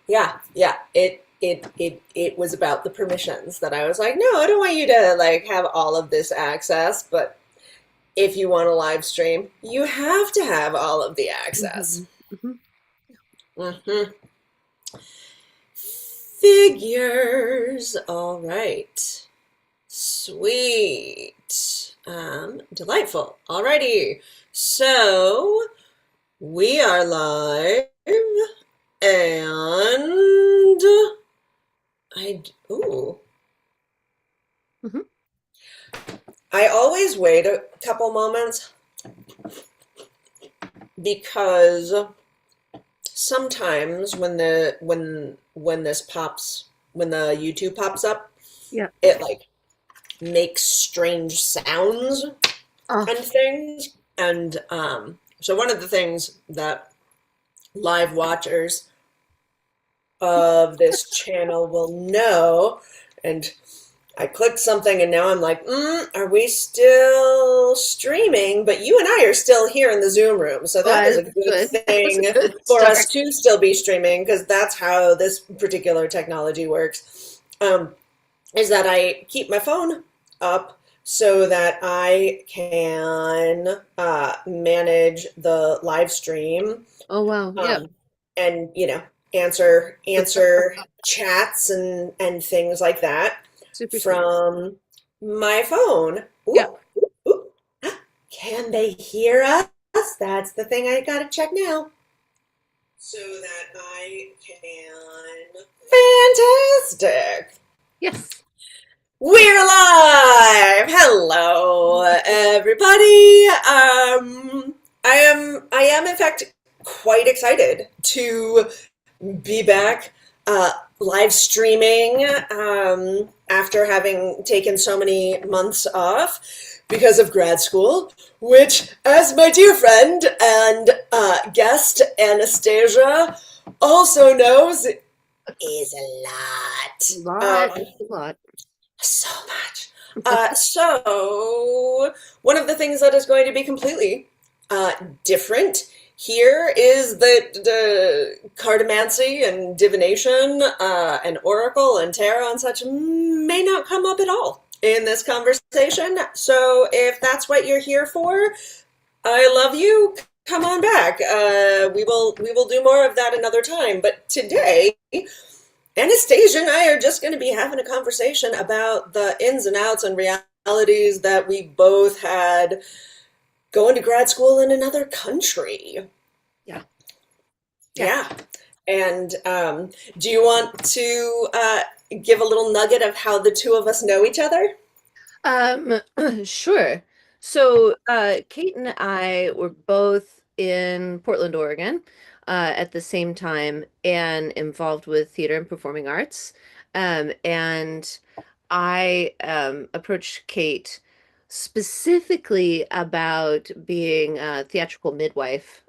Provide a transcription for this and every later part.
Yeah, yeah. It was about the permissions that I was like, no, I don't want you to like have all of this access, but if you want to live stream, you have to have all of the access. Hmm. Hmm. hmm Figures. All right. Sweet. Delightful. Alrighty. So we are live and ooh. Hmm. I always wait a couple moments because sometimes when this pops when the YouTube pops up, Yeah. it like makes strange sounds Oh, and things. And so one of the things that live watchers of this channel will know, and I clicked something and now I'm like, are we still streaming? But you and I are still here in the Zoom room. So that is well, a good good. That's a thing good for start. us to still be streaming because that's how this particular technology works. Is that I keep my phone up so that I can manage the live stream Oh, wow. Yeah. um, and answer chats and things like that Super smart. from my phone. Yeah. Ooh, ooh. Can they hear us? That's the thing I gotta check now. So that I can. Fantastic. Yes. We're live. Hello, everybody. I am in fact quite excited to be back live streaming after having taken so many months off because of grad school, which, as my dear friend and guest Anastasia also knows, is A a lot. lot. A lot. So much. So one of the things that is going to be completely different here is that the cartomancy and divination and oracle and tarot and such may not come up at all in this conversation. So if that's what you're here for, I love you. Come on back. We will do more of that another time. But today Anastasia and I are just going to be having a conversation about the ins and outs and realities that we both had going to grad school in another country. Yeah. Yeah. Yeah. And do you want to give a little nugget of how the two of us know each other? Um, sure. So, Kate and I were both in Portland, Oregon, at the same time and involved with theater and performing arts. And I approached Kate specifically about being a theatrical midwife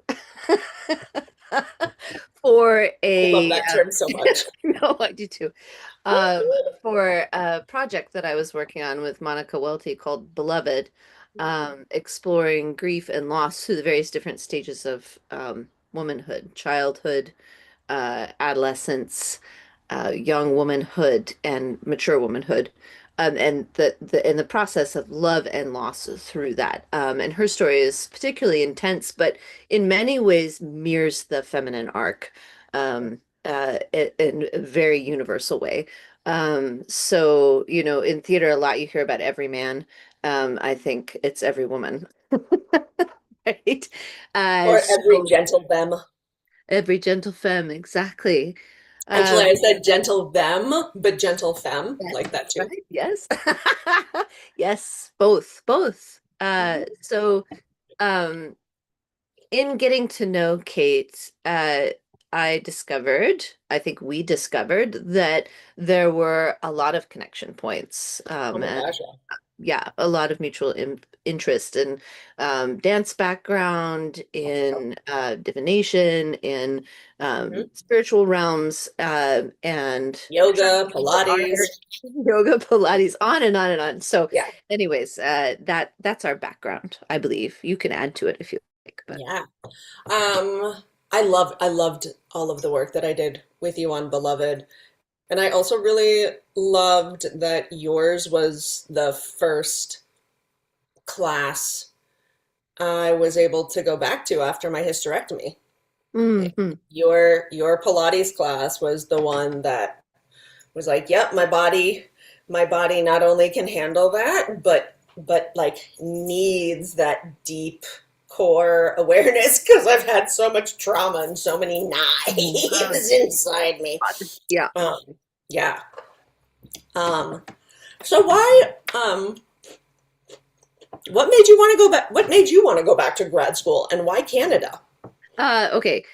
for I love a that term so much. no, I do too. Um, for a project that I was working on with Monica Welty called Beloved, exploring grief and loss through the various different stages of womanhood, childhood, adolescence, young womanhood, and mature womanhood. And the in the process of love and loss through that. And her story is particularly intense, but in many ways mirrors the feminine arc in a very universal way. So, in theater, a lot you hear about every man. I think it's every woman, right? Or every So gentle them. every gentle femme, exactly. Actually, Um, I said gentle them, but gentle femme, yes, like that that's too. right. Yes. Yes, both, both. So um in getting to know Kate, I think we discovered that there were a lot of connection points. Oh my And gosh, yeah. yeah, a lot of mutual interest in dance background, in divination, in Mhm. spiritual realms, and Yoga, traditional Pilates. art, yoga, Pilates, on and on and on. So, Yeah. anyways, that's our background, I believe. You can add to it if you like, but Yeah. Um, I loved all of the work that I did with you on Beloved. And I also really loved that yours was the first class I was able to go back to after my hysterectomy. Hmm. Your Pilates class was the one that was like, yep, my body not only can handle that, but like needs that deep core awareness because I've had so much trauma and so many Oh, knives inside me. yeah. Um, yeah. Um, so why what made you want to go back? What made you want to go back to grad school, and why Canada? Okay.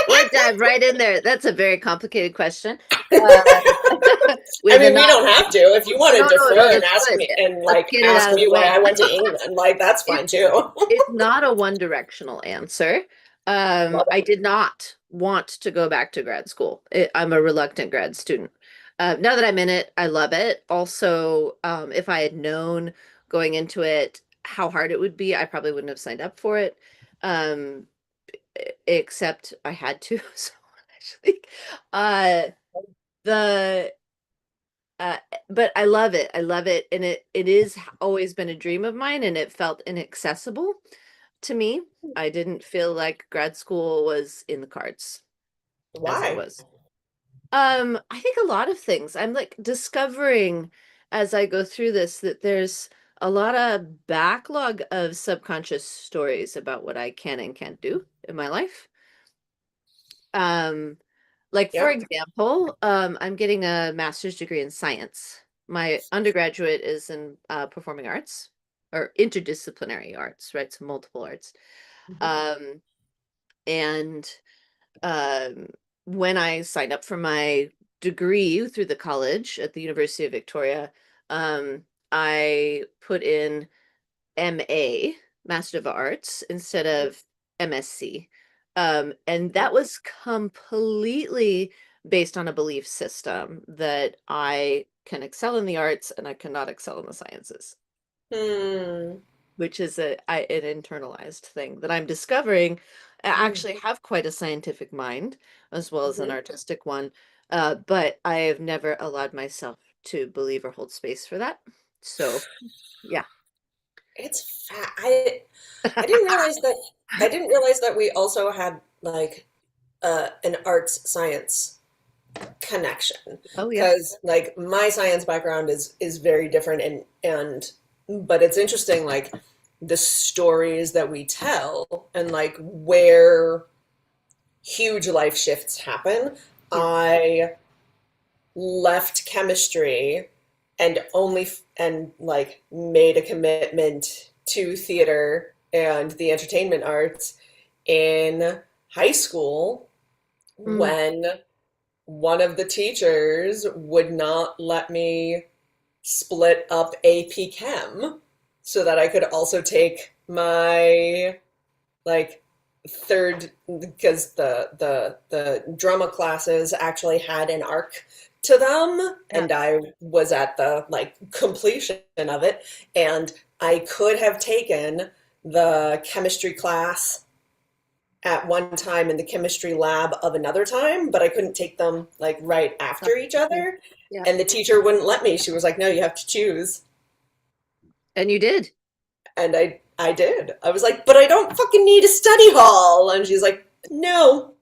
Let's dive right in there. That's a very complicated question. Uh, I with a mean, we not, don't have to. If you want to no, no, no, defer and that's ask good. me and Let's like get it ask out of me the why way. I went to England, like that's fine It's too. it's not a one directional answer. Love I it. did not want to go back to grad school. I'm a reluctant grad student. Now that I'm in it, I love it. Also, if I had known going into it how hard it would be, I probably wouldn't have signed up for it. Um, Except I had to. So actually, uh, the uh, but I love it. I love it, and it is always been a dream of mine, and it felt inaccessible to me. I didn't feel like grad school was in the cards as it Why? was. I think a lot of things. I'm like discovering as I go through this that there's a lot of backlog of subconscious stories about what I can and can't do in my life. Um, like for Yep. example, I'm getting a master's degree in science. My undergraduate is in performing arts or interdisciplinary arts, right? So multiple arts. Mhm. Um, and um, when I signed up for my degree through the college at the University of Victoria, um, I put in MA, Master of Arts, instead of MSc. And that was completely based on a belief system that I can excel in the arts and I cannot excel in the sciences, Hmm. which is an internalized thing that I'm discovering. I Mm. actually have quite a scientific mind as well as an Mhm. artistic one, but I have never allowed myself to believe or hold space for that. So, yeah. I didn't realize that we also had like an arts science connection Oh, yeah. because like my science background is very different and but it's interesting like the stories that we tell and like where huge life shifts happen. Yeah. I left chemistry and and like made a commitment to theater and the entertainment arts in high school Mm. when one of the teachers would not let me split up AP Chem so that I could also take my like third because the drama classes actually had an arc to them Yeah. and I was at the like completion of it and I could have taken the chemistry class at one time in the chemistry lab of another time, but I couldn't take them like right after each other. Yeah. And the teacher wouldn't let me. She was like, "No, you have to choose." And you did. And I did. I was like, "But I don't fucking need a study hall." And she's like, "No."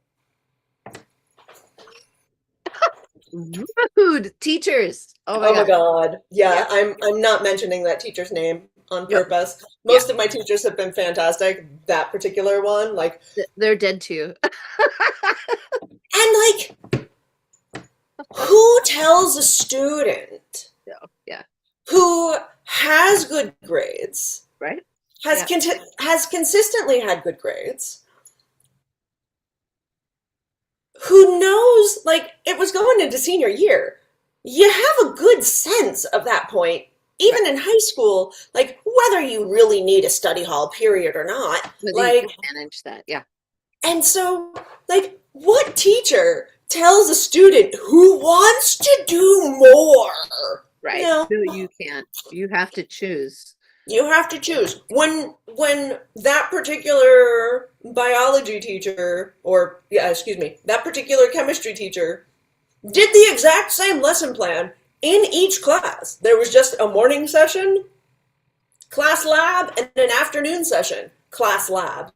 Rude teachers. Oh my Oh my God. God. Yeah. Yeah, I'm not mentioning that teacher's name on Yep. purpose. Yeah. Most of my teachers have been fantastic. That particular one, like, They're dead too. and like, who tells a student Yeah. Yeah. who has good grades, Right? Yeah. has consistently had good grades, who knows, like, it was going into senior year. You have a good sense of that point, Right. even in high school, like, whether you really need a study hall, period, or not. Whether you Like, can manage that. Yeah. and so, like, what teacher tells a student who wants to do more? Right. No. No, you can't. You have to choose. You have to choose. When that particular biology teacher, or yeah, excuse me, that particular chemistry teacher did the exact same lesson plan in each class. There was just a morning session, class lab, and an afternoon session, class lab.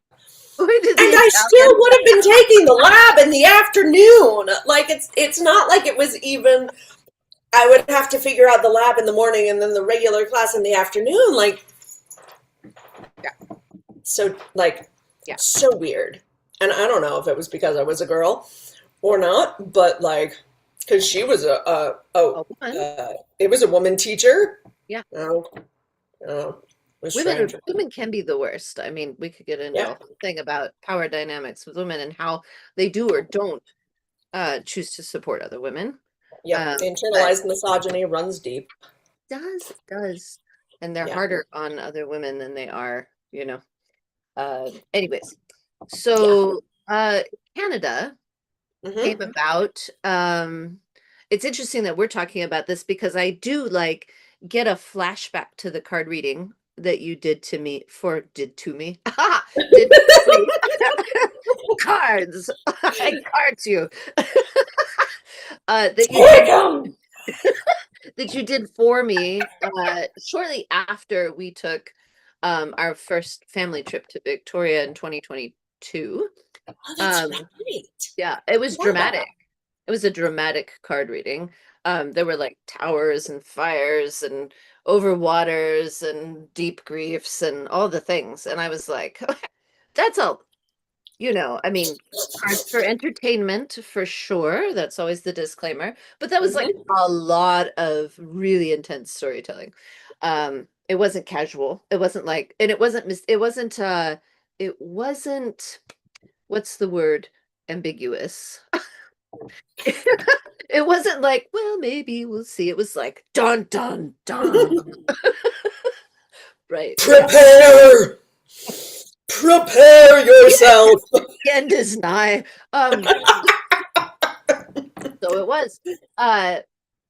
We did And the I Italian. still would have been taking the lab in the afternoon. Like it's not like it was even I would have to figure out the lab in the morning and then the regular class in the afternoon. Like Yeah, so like yeah. so weird. And I don't know if it was because I was a girl or not, but like because she was A woman. it was a woman teacher. Yeah. Oh, oh, it was Women strange. women can be the worst. I mean, we could get into Yeah, a whole thing about power dynamics with women and how they do or don't choose to support other women. yep. But Internalized misogyny runs deep. it does. And they're Yeah, harder on other women than they are, you know. Anyways, yeah. so Canada came Hmm. about. It's interesting that we're talking about this because I do like get a flashback to the card reading that you did to me did for me cards I cards you that you Take did 'em! that you did for me shortly after we took our first family trip to Victoria in 2022. Oh, that's um right. yeah, it was Love that. dramatic. It was a dramatic card reading. There were like towers and fires and over waters and deep griefs and all the things. And I was like, that's all, I mean, cards for entertainment for sure. That's always the disclaimer. But that was like Hmm. a lot of really intense storytelling. It wasn't casual. It wasn't like, and it wasn't, what's the word? Ambiguous. It wasn't like, well, maybe we'll see. It was like, dun, dun, dun. Right. Yeah. Prepare! Prepare yourself! The end is nigh. So it was. Uh,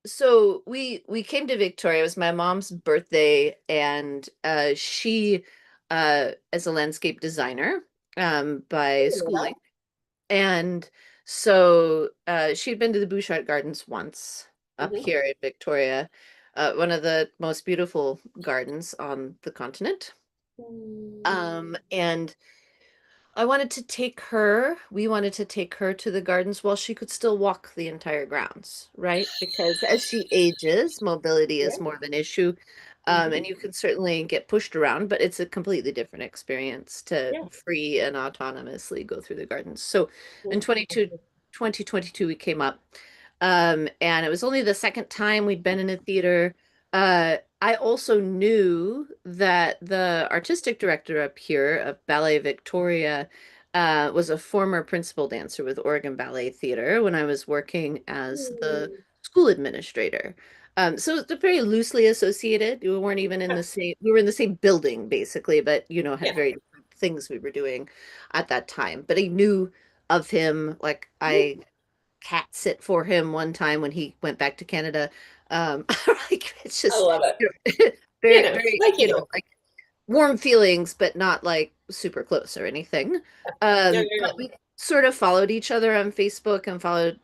so we came to Victoria. It was my mom's birthday, and she, as a landscape designer, by schooling, and so she'd been to the Bouchard Gardens once up Hmm. here in Victoria, one of the most beautiful gardens on the continent. And we wanted to take her to the gardens while she could still walk the entire grounds, right? Because as she ages, mobility is Yeah. more of an issue. And Hmm. you can certainly get pushed around, but it's a completely different experience to Yeah. free and autonomously go through the gardens. So in Mhm. 2022, we came up, and it was only the second time we'd been in a theater. I also knew that the artistic director up here of Ballet Victoria was a former principal dancer with Oregon Ballet Theater when I was working as the Mm. school administrator. So it's very loosely associated. We were in the same building basically, but had Yeah. very different things we were doing at that time. But I knew of him, like Mhm. I cat sit for him one time when he went back to Canada. Like it's I just love it. You very, know, very, like you do. like warm feelings, but not like super close or anything. Yeah, But yeah, we sort of followed each other on Facebook and followed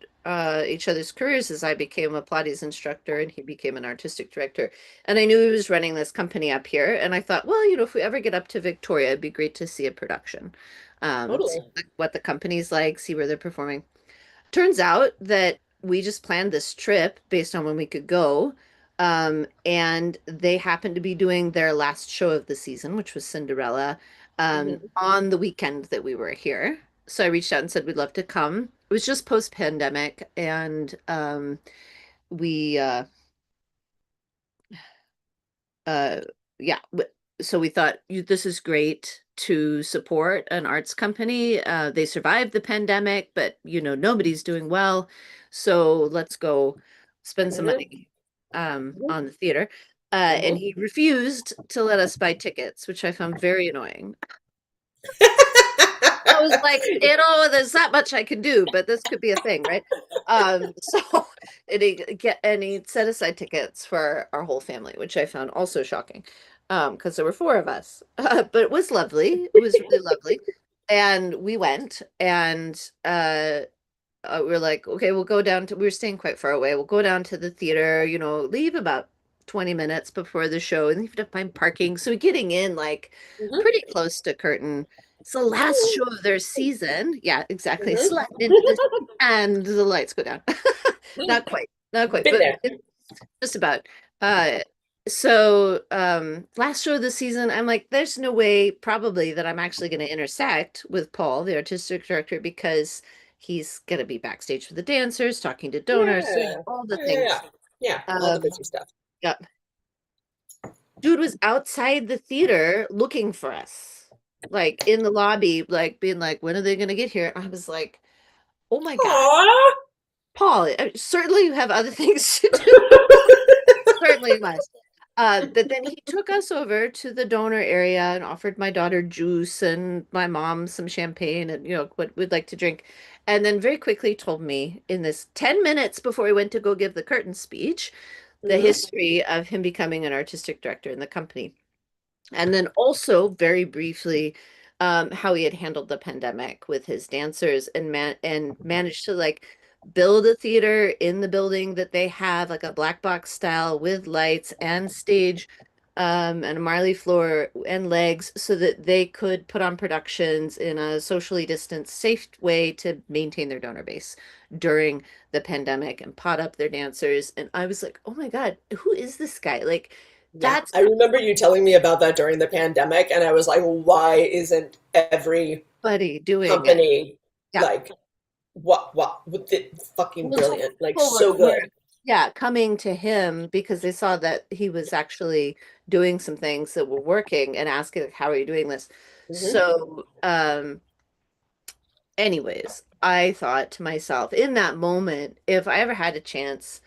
each other's careers as I became a Pilates instructor and he became an artistic director. And I knew he was running this company up here. And I thought, well, if we ever get up to Victoria, it'd be great to see a production. See totally. what the company's like, see where they're performing. Turns out that we just planned this trip based on when we could go. And they happened to be doing their last show of the season, which was Cinderella, Hmm. on the weekend that we were here. So I reached out and said we'd love to come. It was just post-pandemic, and we uh yeah so we thought this is great to support an arts company. They survived the pandemic, but nobody's doing well, so let's go spend some Hmm. money on the theater. And Hmm. he refused to let us buy tickets, which I found very annoying. I was like, there's not much I can do, but this could be a thing, right? So and he set aside tickets for our whole family, which I found also shocking. because there were four of us. But it was lovely. It was really lovely. And we went and we were like, okay, we'll go down to, we were staying quite far away. We'll go down to the theater, leave about 20 minutes before the show and you have to find parking. So we're getting in like Hmm. pretty close to curtain. It's the last show of their season. Yeah, exactly. Hmm. Slide into this and the lights go down. Not quite, not quite, Been but there. it's just about. Uh, last show of the season, I'm like, there's no way probably that I'm actually going to intersect with Paul, the artistic director, because he's going to be backstage with the dancers, talking to donors, doing Yeah. all the Yeah, yeah, yeah. things. Yeah, all the Um, busy stuff. yeah. Dude was outside the theater looking for us, like in the lobby, like being like, when are they going to get here? And I was like, oh my God, Aww. Paul, certainly you have other things to do. Certainly must. But then he took us over to the donor area and offered my daughter juice and my mom some champagne and what we'd like to drink. And then very quickly told me in this 10 minutes before he went to go give the curtain speech, the Hmm. history of him becoming an artistic director in the company. And then also very briefly, how he had handled the pandemic with his dancers and managed to like build a theater in the building that they have, like a black box style with lights and stage, and a marley floor and legs so that they could put on productions in a socially distanced, safe way to maintain their donor base during the pandemic and pot up their dancers. And I was like, oh my God, who is this guy? Like, Yeah, that's I remember you telling me about that during the pandemic, and I was like, why isn't every buddy doing it. company Yeah. like with it fucking Well, so brilliant, like people so were, good. yeah, coming to him because they saw that he was actually doing some things that were working and asking, like, how are you doing this? Hmm. So, anyways, I thought to myself in that moment, if I ever had a chance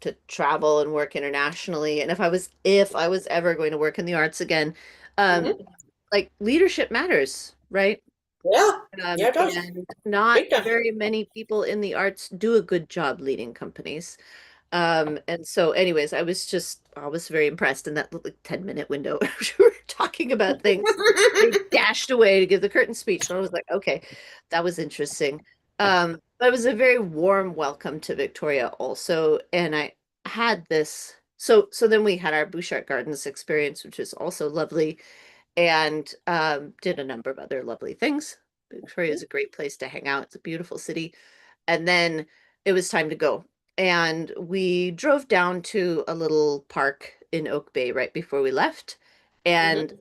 to travel and work internationally, and if I was ever going to work in the arts again, um, Hmm. like leadership matters, right? Yeah, yeah, it does. And not Big time. very many people in the arts do a good job leading companies. And so, anyways, I was very impressed in that little 10-minute window. We were talking about things. They dashed away to give the curtain speech. And I was like, okay, that was interesting. But it was a very warm welcome to Victoria also. And I had this, so then we had our Bouchard Gardens experience, which was also lovely and did a number of other lovely things. Victoria is a great place to hang out. It's a beautiful city. And then it was time to go. And we drove down to a little park in Oak Bay right before we left and Hmm.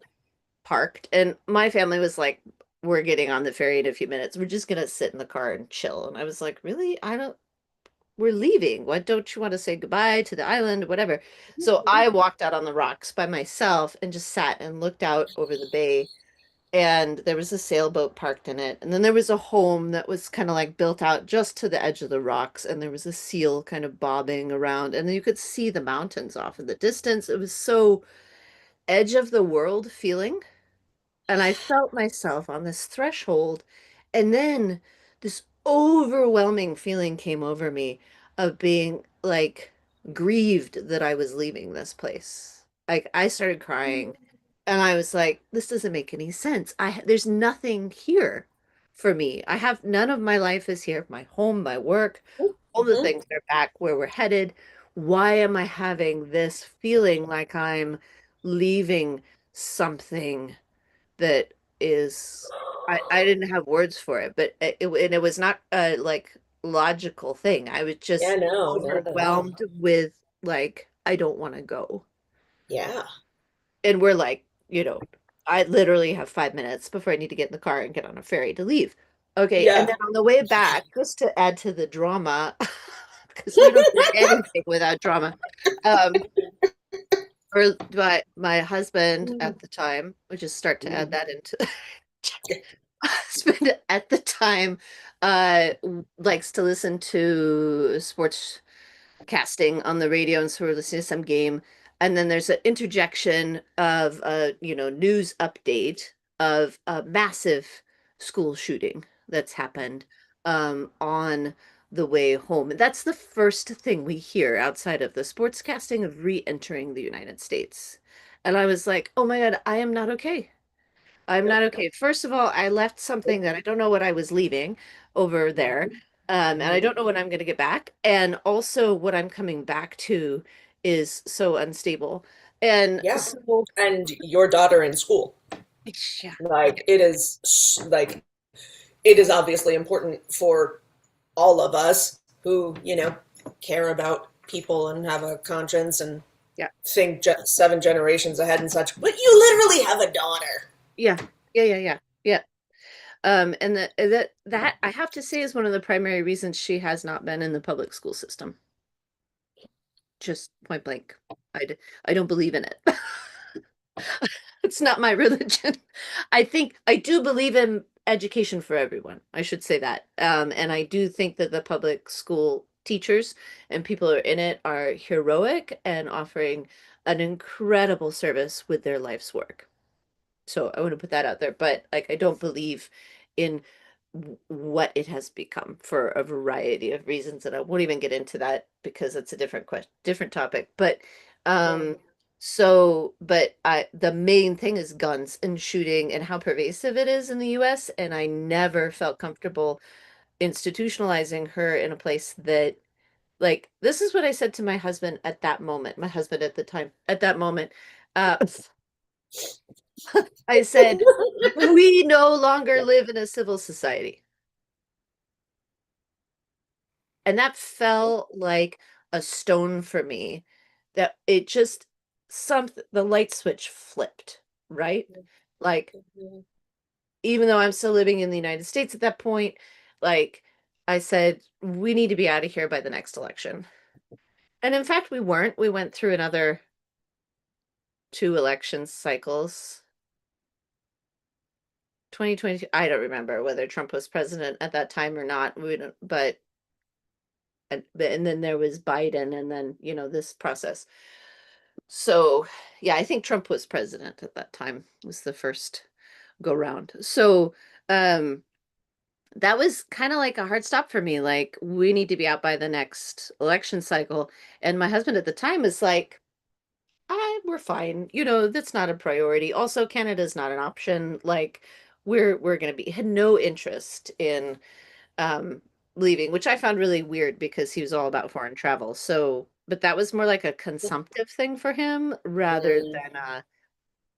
parked. And my family was like, we're getting on the ferry in a few minutes. We're just gonna sit in the car and chill. And I was like, really? I don't, we're leaving. Why don't you want to say goodbye to the island, whatever? So I walked out on the rocks by myself and just sat and looked out over the bay and there was a sailboat parked in it. And then there was a home that was kind of like built out just to the edge of the rocks, and there was a seal kind of bobbing around, and then you could see the mountains off in the distance. It was so edge of the world feeling. And I felt myself on this threshold. And then this overwhelming feeling came over me of being like grieved that I was leaving this place. Like I started crying and I was like, this doesn't make any sense. There's nothing here for me. I have none of my life is here. My home, my work, all the Hmm. things are back where we're headed. Why am I having this feeling like I'm leaving something that is I didn't have words for it, but and it was not a like logical thing. I was Yeah, just no, not at all. overwhelmed with like I don't want to go. Yeah, And we're like, I literally have 5 minutes before I need to get in the car and get on a ferry to leave. Okay, and yeah. then on the way back, just to add to the drama, because we don't do anything without drama. Um, or my husband at the time, we just start to add that into husband at the time likes to listen to sports casting on the radio, and so we're listening to some game, and then there's an interjection of a news update of a massive school shooting that's happened on the way home. And that's the first thing we hear outside of the sports casting of re-entering the United States. And I was like, oh my God, I am not okay. I'm not Yep. okay. First of all, I left something that I don't know what I was leaving over there. And I Mhm. don't know when I'm going to get back. And also, what I'm coming back to is so unstable. And Yeah. so, And your daughter in school. yeah, Like it is like it is obviously important for all of us who, care about people and have a conscience and yeah, think 7 generations ahead and such. But you literally have a daughter. yeah, yeah. Yeah. And that I have to say is one of the primary reasons she has not been in the public school system. Just point blank. I don't believe in it. It's not my religion. I think I do believe in education for everyone. I should say that. And I do think that the public school teachers and people who are in it are heroic and offering an incredible service with their life's work. So I want to put that out there, but like I don't believe in what it has become for a variety of reasons, and I won't even get into that because it's a different question, different topic. But Yeah. um, but the main thing is guns and shooting and how pervasive it is in the US, and I never felt comfortable institutionalizing her in a place that like this is what I said to my husband at that moment, my husband at the time, at that moment. Uh, I said, we no longer live in a civil society. And that felt like a stone for me that it just the light switch flipped, right? Like, even though I'm still living in the United States at that point, like I said, we need to be out of here by the next election. And in fact, we weren't. We went through another two election cycles. 2022, I don't remember whether Trump was president at that time or not. We don't, but and then there was Biden and then, this process. So, yeah, I think Trump was president at that time, was the first go round. So, um, that was kind of like a hard stop for me. Like, we need to be out by the next election cycle. And my husband at the time was like, we're fine. That's not a priority. Also, Canada's not an option. Like, we're gonna be had no interest in um, leaving, which I found really weird because he was all about foreign travel. So, but that was more like a consumptive thing for him rather Mm, than a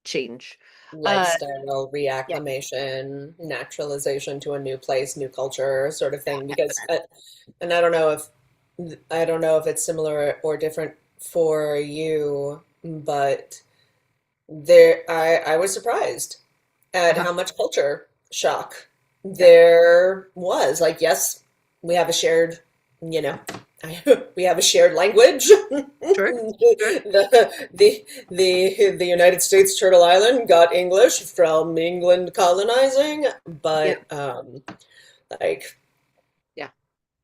change. Uh, lifestyle yeah, reacclimation, naturalization to a new place, new culture, sort of thing. Because, definite. and I don't know if it's similar or different for you, but I was surprised at Uh-huh. how much culture shock Yeah, there was. Like, yes, we have a shared, you know, we have a shared language. sure, sure. The United States Turtle Island got English from England colonizing, Yeah, but like yeah,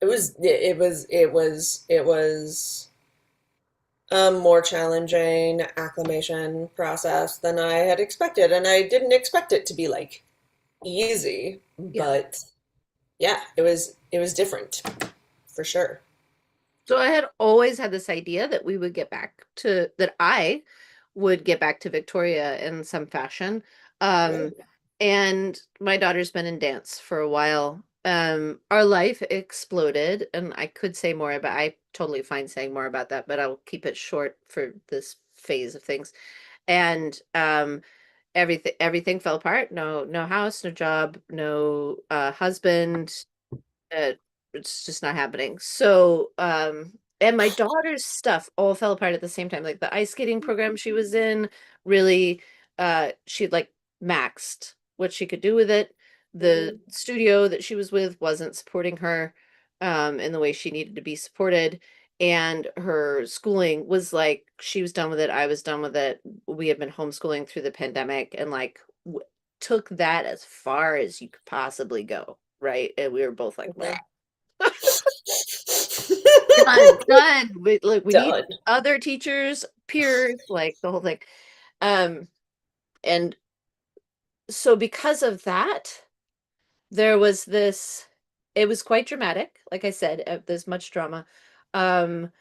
it was a more challenging acclimation process than I had expected, and I didn't expect it to be like easy, yeah. but yeah, it was different for sure. So I had always had this idea that we would get back to that I would get back to Victoria in some fashion. Yeah. Um, and my daughter's been in dance for a while. Our life exploded, and I could say more about I totally fine saying more about that, but I'll keep it short for this phase of things. And everything fell apart. No house, no job, no husband, uh, it's just not happening. So, and my daughter's stuff all fell apart at the same time. Like the ice skating program she was in, really, she like maxed what she could do with it. The Mhm. studio that she was with wasn't supporting her, in the way she needed to be supported. And her schooling was like, she was done with it. I was done with it. We had been homeschooling through the pandemic and like took that as far as you could possibly go. Right. And we were both like, Mhm. done. We need Done. other teachers, peers, like the whole thing. Um, and so because of that, there was this, it was quite dramatic. Like I said, there's much drama. Um,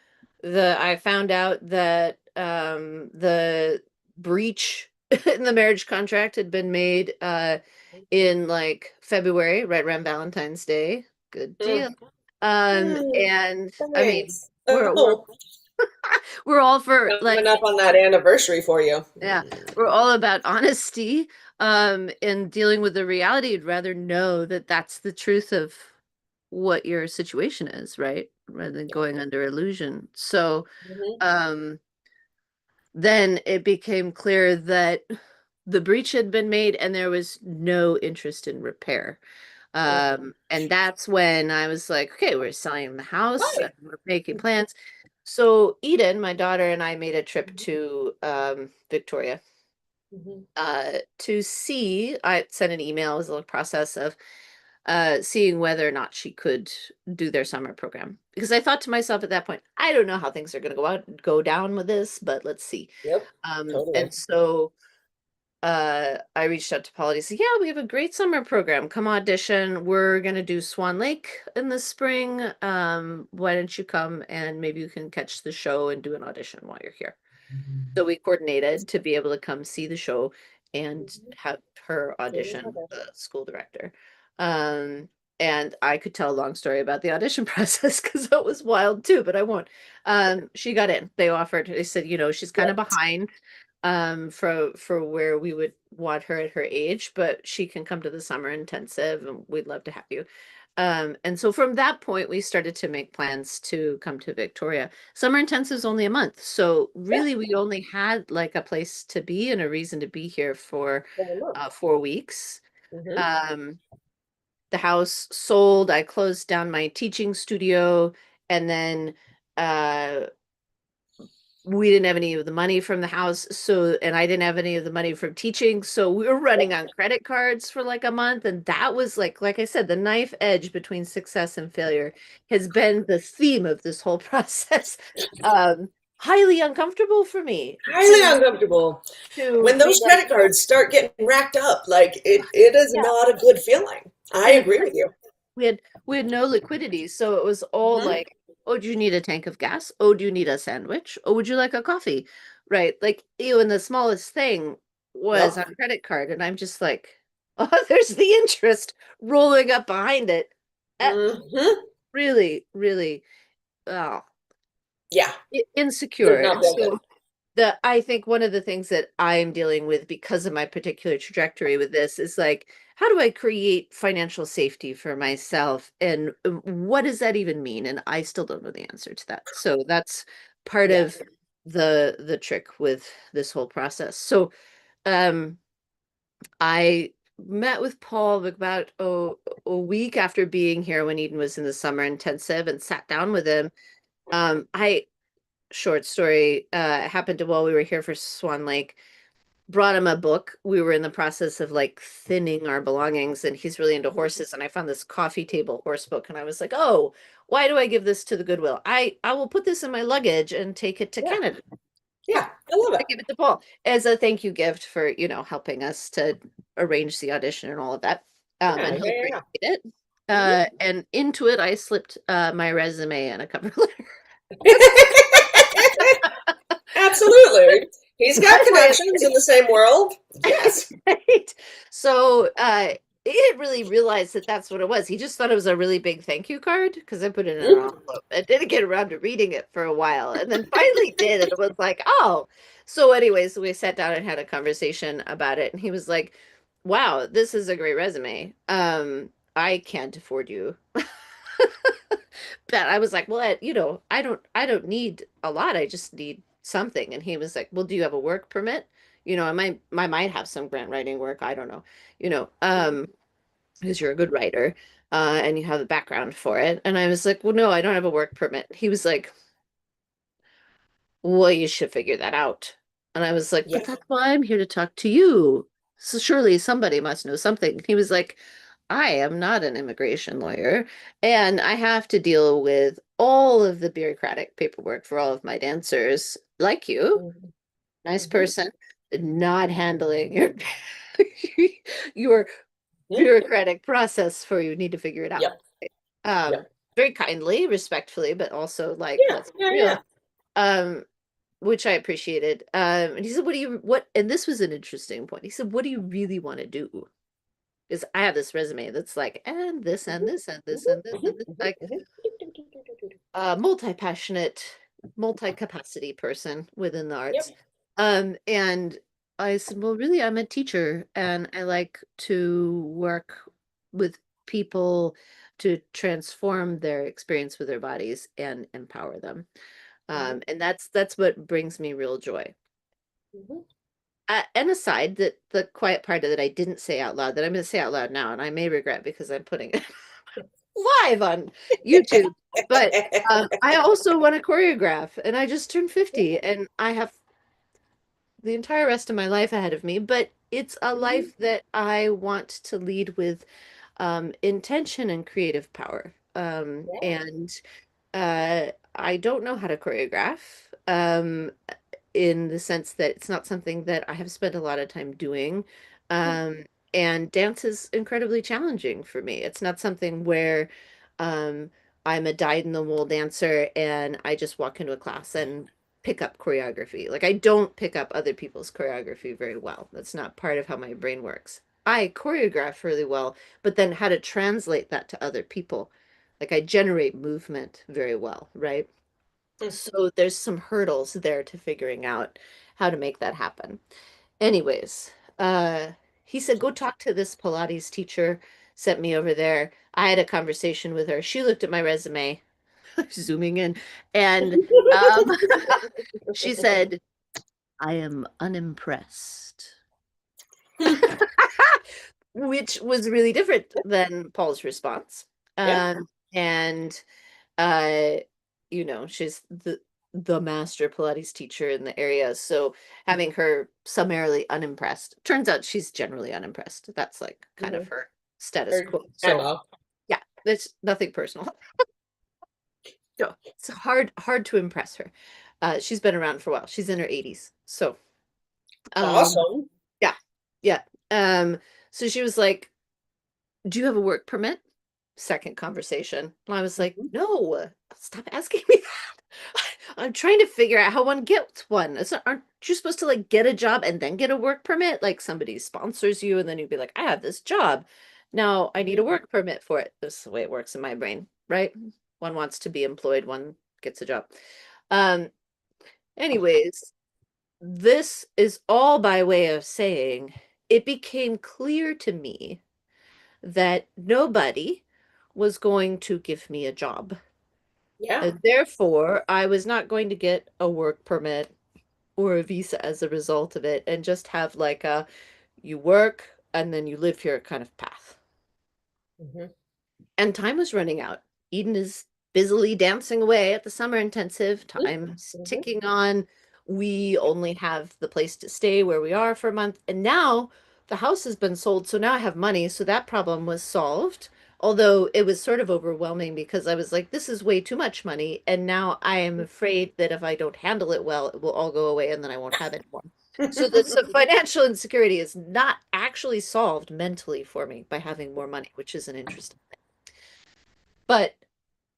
I found out that the breach in the marriage contract had been made in like February, right around Valentine's Day. Good Mm. deal. Mm. And I mean, Thanks. we're Oh, we're all for coming like, up on that anniversary for you. yeah, we're all about honesty, and dealing with the reality. You'd rather know that that's the truth of what your situation is, right? Rather than going under illusion. So, Mhm. um, then it became clear that the breach had been made and there was no interest in repair. Mm. And that's when I was like, okay, we're selling the house Hi. and we're making plans. So Eden, my daughter, and I made a trip to Victoria Mhm. to see. I sent an email. It was a little process of seeing whether or not she could do their summer program. Because I thought to myself at that point, I don't know how things are going to go down with this, but let's see. Yep, totally. And so I reached out to Polly and said, yeah, we have a great summer program. Come audition. We're gonna do Swan Lake in the spring. Why don't you come and maybe you can catch the show and do an audition while you're here. So we coordinated to be able to come see the show and Mhm. have her See you audition later. the school director. Um, and I could tell a long story about the audition process because that was wild too, but I won't. She got in. They said, she's kind of Yep. behind for where we would want her at her age, but she can come to the summer intensive and we'd love to have you. And so from that point, we started to make plans to come to Victoria. Summer intensive is only a month. So Yeah. really, we only had like a place to be and a reason to be here for For a month. 4 weeks. Mhm. Um, the house sold. I closed down my teaching studio, and then uh, we didn't have any of the money from the house. So, and I didn't have any of the money from teaching. So we were running on credit cards for like a month. And that was like I said, the knife edge between success and failure has been the theme of this whole process. Highly uncomfortable for me Highly uncomfortable. to When be those like, credit cards start getting racked up, like it is yeah. not a good feeling. I And it's agree like, with you. we had no liquidity, so it was all Mhm. like, oh, do you need a tank of gas? Oh, do you need a sandwich? Oh, would you like a coffee? Right. Like even the smallest thing was Yep. on credit card, and I'm just like, oh, there's the interest rolling up behind it. Uh, Mhm. really, really, oh, Yeah. Does insecure. not And feel good. so I think one of the things that I'm dealing with because of my particular trajectory with this is like, how do I create financial safety for myself? And what does that even mean? And I still don't know the answer to that. So that's part Yeah. of the trick with this whole process. So um I met with Paul about a week after being here when Eden was in the summer intensive and sat down with him. I short story happened while we were here for Swan Lake. Brought him a book. We were in the process of like thinning our belongings, and he's really into horses. And I found this coffee table horse book, and I was like, "Oh, why do I give this to the Goodwill? I will put this in my luggage and take it to Yeah. Canada. Yeah. I love I it. give it to Paul as a thank you gift for helping us to arrange the audition and all of that. Yeah. And Yeah. he'll Yeah. appreciate it. Yeah. And into it, I slipped my resume and a cover letter. Mhm. Absolutely. He's got My way of connections in the same world. Yes. right. So he didn't really realize that that's what it was. He just thought it was a really big thank you card because I put it in an Mhm. envelope. I didn't get around to reading it for a while, and then finally did, and it was like, oh. So, anyways, we sat down and had a conversation about it, and he was like, "Wow, this is a great resume. I can't afford you." But I was like, well, I don't need a lot. I just need something. And he was like, well, do you have a work permit? I might have some grant writing work. I don't know, because you're a good writer, and you have the background for it. And I was like, well, no, I don't have a work permit. He was like, well, you should figure that out. And I was like, but Yeah. that's why I'm here to talk to you. So surely somebody must know something. He was like, I am not an immigration lawyer, and I have to deal with all of the bureaucratic paperwork for all of my dancers, like you, Mhm. nice Mhm. person, not handling your your Mhm. bureaucratic process for you. Need to figure it out. Yep. Um, Yep. very kindly, respectfully, but also like, Yeah. let's be Yeah. real. Yeah. Um, which I appreciated. And he said, what?" And this was an interesting point. He said, "What do you really want to do?" Because I have this resume that's like, and this and this and this and this and this, like multi-passionate, multi-capacity person within the arts. Yep. And I said, well, really, I'm a teacher and I like to work with people to transform their experience with their bodies and empower them. Mhm, And that's what brings me real joy. mhm. And aside that the quiet part of it I didn't say out loud that I'm going to say out loud now, and I may regret because I'm putting it live on YouTube. But I also want to choreograph, and I just turned 50, and I have the entire rest of my life ahead of me. But it's a Mhm. life that I want to lead with intention and creative power. Yeah. And I don't know how to choreograph. In the sense that it's not something that I have spent a lot of time doing. Um, and dance is incredibly challenging for me. It's not something where um, I'm a dyed-in-the-wool dancer and I just walk into a class and pick up choreography. Like I don't pick up other people's choreography very well. That's not part of how my brain works. I choreograph really well, but then how to translate that to other people. Like I generate movement very well, right? Mm. So there's some hurdles there to figuring out how to make that happen. Anyways, he said, go talk to this Pilates teacher, sent me over there. I had a conversation with her. She looked at my resume, zooming in, and um, she said, I am unimpressed, which was really different than Paul's response. Yeah. And uh she's the master Pilates teacher in the area, so having her summarily unimpressed, turns out she's generally unimpressed. That's like kind of Mhm. her status Or quo. So MO. yeah, there's nothing personal. So it's hard to impress her. She's been around for a while. She's in her 80s. So um Awesome. yeah. Yeah. So she was like, do you have a work permit? Second conversation. And I was like, Mhm. no, stop asking me that. I'm trying to figure out how one gets one. Aren't you supposed to like get a job and then get a work permit? Like somebody sponsors you and then you'd be like, I have this job. Now I need a Mhm. work permit for it. This is the way it works in my brain, right? One wants to be employed, one gets a job. Um, anyways, this is all by way of saying it became clear to me that nobody was going to give me a job. Yeah. And therefore, I was not going to get a work permit or a visa as a result of it and just have like a you work and then you live here kind of path. Mhm. And time was running out. Eden is busily dancing away at the summer intensive. Time's Mhm. ticking on. We only have the place to stay where we are for a month. And now the house has been sold. So now I have money. So that problem was solved. Although it was sort of overwhelming because I was like, this is way too much money. And now I am afraid that if I don't handle it well, it will all go away and then I won't have it anymore. So financial insecurity is not actually solved mentally for me by having more money, which is an interesting. But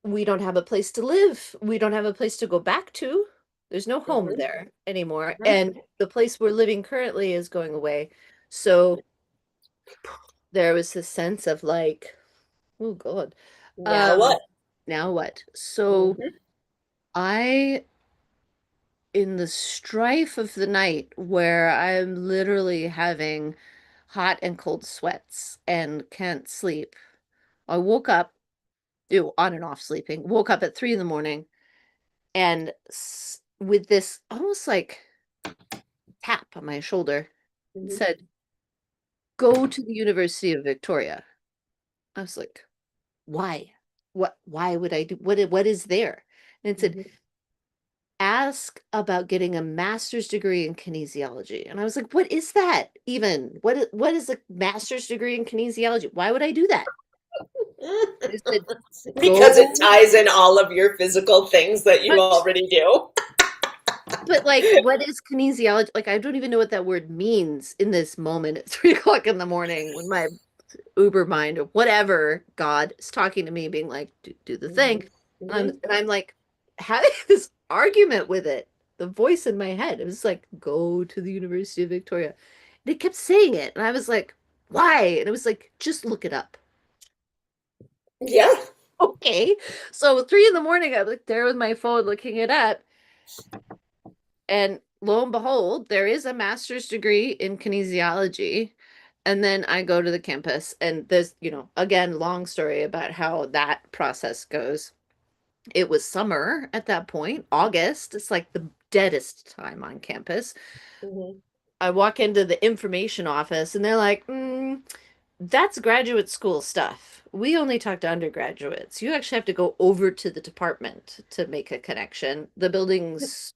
we don't have a place to live. We don't have a place to go back to. There's no home Mhm. there anymore. Mhm. And the place we're living currently is going away. So there was this sense of like, oh God, Now um, what? now what? So Mhm. I, in the strife of the night where I'm literally having hot and cold sweats and can't sleep, I woke up, on and off sleeping, woke up at 3 in the morning and with this almost like tap on my shoulder and Mhm. said, go to the University of Victoria. I was like, why? Why would I do what is there? And it said, Mhm. ask about getting a master's degree in kinesiology. And I was like, what is that even? What is a master's degree in kinesiology? Why would I do that? It said, Because it go. ties in all of your physical things that you But already do. but like, what is kinesiology? Like, I don't even know what that word means in this moment at 3 o'clock in the morning when my Uber mind or whatever God is talking to me, being like, do the thing. Mhm. And Mhm. I'm like having this argument with it. the voice in my head. It was like, go to the University of Victoria. And it kept saying it. And I was like, why? And it was like, just look it up. Yeah. Okay. So 3 in the morning, I'm like there with my phone looking it up. And lo and behold, there is a master's degree in kinesiology. And then I go to the campus, and there's, again, long story about how that process goes. It was summer at that point, August. It's like the deadest time on campus. Hmm. I walk into the information office, and they're like, that's graduate school stuff. We only talk to undergraduates. You actually have to go over to the department to make a connection. The building's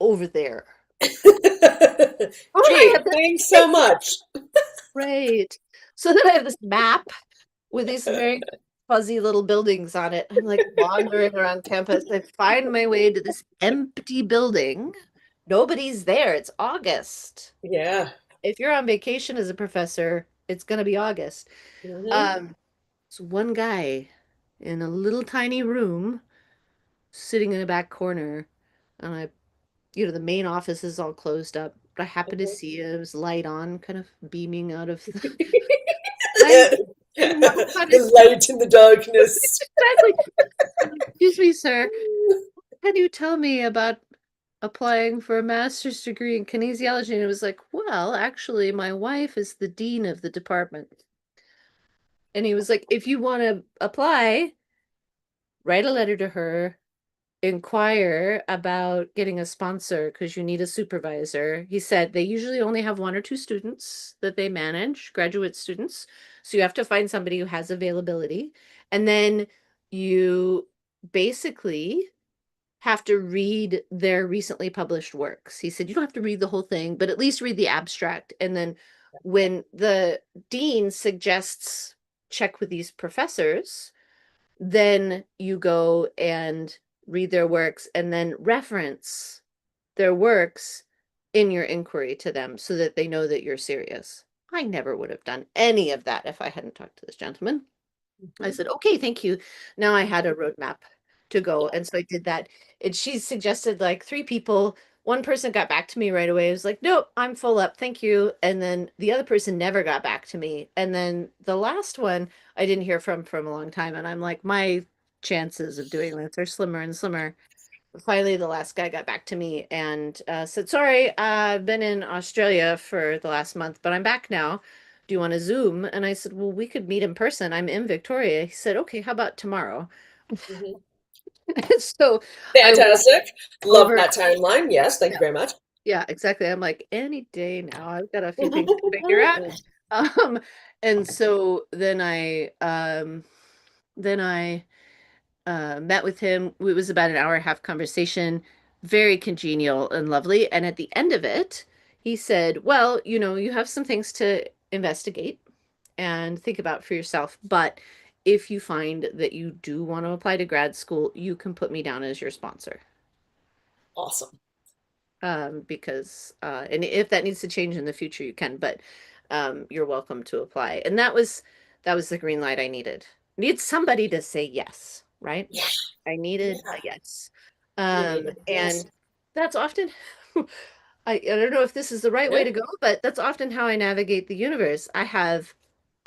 over there. Oh, I Gee, have this thanks so big, much. right. So then I have this map with these very fuzzy little buildings on it. I'm like wandering around campus. I find my way to this empty building. Nobody's there. It's August. Yeah. If you're on vacation as a professor, it's going to be August. Hmm. Um, it's one guy in a little tiny room sitting in a back corner. And the main office is all closed up. But I happen to see his light on, kind of beaming out of the. I know how to The light in the darkness. exactly. Excuse me, sir. Can you tell me about applying for a master's degree in kinesiology? And it was like, well, actually, my wife is the dean of the department. And he was like, if you want to apply, write a letter to her, inquire about getting a sponsor because you need a supervisor. He said they usually only have 1 or 2 students that they manage, graduate students. So you have to find somebody who has availability. And then you basically have to read their recently published works. He said you don't have to read the whole thing, but at least read the abstract. And then when the dean suggests check with these professors, then you go and read their works and then reference their works in your inquiry to them so that they know that you're serious. I never would have done any of that if I hadn't talked to this gentleman. I Mhm. said, okay, thank you. Now I had a roadmap to go. Yeah. And so I did that. And she suggested like 3 people. One person got back to me right away. It was like, nope, I'm full up. Thank you. And then the other person never got back to me. And then the last one I didn't hear from a long time. And I'm like, my chances of doing this are slimmer and slimmer. Finally, the last guy got back to me and said, sorry, I've been in Australia for the last month, but I'm back now. Do you want to Zoom? And I said, well, we could meet in person. I'm in Victoria. He said, okay, how about tomorrow? Mhm. So I went Fantastic. Love over. that timeline. Yes, thank you Yeah, very much. yeah, exactly. I'm like, any day now. I've got a few things to figure out. Um, and so then I met with him. It was about an hour and a half conversation, very congenial and lovely. And at the end of it, he said, well, you have some things to investigate and think about for yourself. But if you find that you do want to apply to grad school, you can put me down as your sponsor. Awesome. Because and if that needs to change in the future, you can, but you're welcome to apply. And that was the green light I needed. Need somebody to say yes, right? Yeah. I needed Yeah. a yes. You need it. Yes. And that's often I don't know if this is the right way Yeah. to go, but that's often how I navigate the universe. I have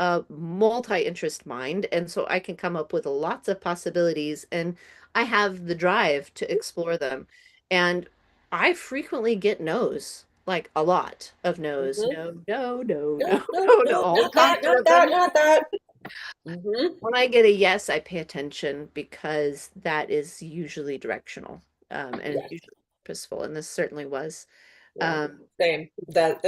a multi-interest mind, and so I can come up with lots of possibilities, and I have the drive to explore them. And I frequently get no's, like a lot of no's. Hmm. No, no, no, No, no, no, no, no, no, all the not that, constant not of that, them. not that. Hmm. When I get a yes, I pay attention because that is usually directional, and Yeah. it's usually purposeful, and this certainly was. Yeah. Um, Same. That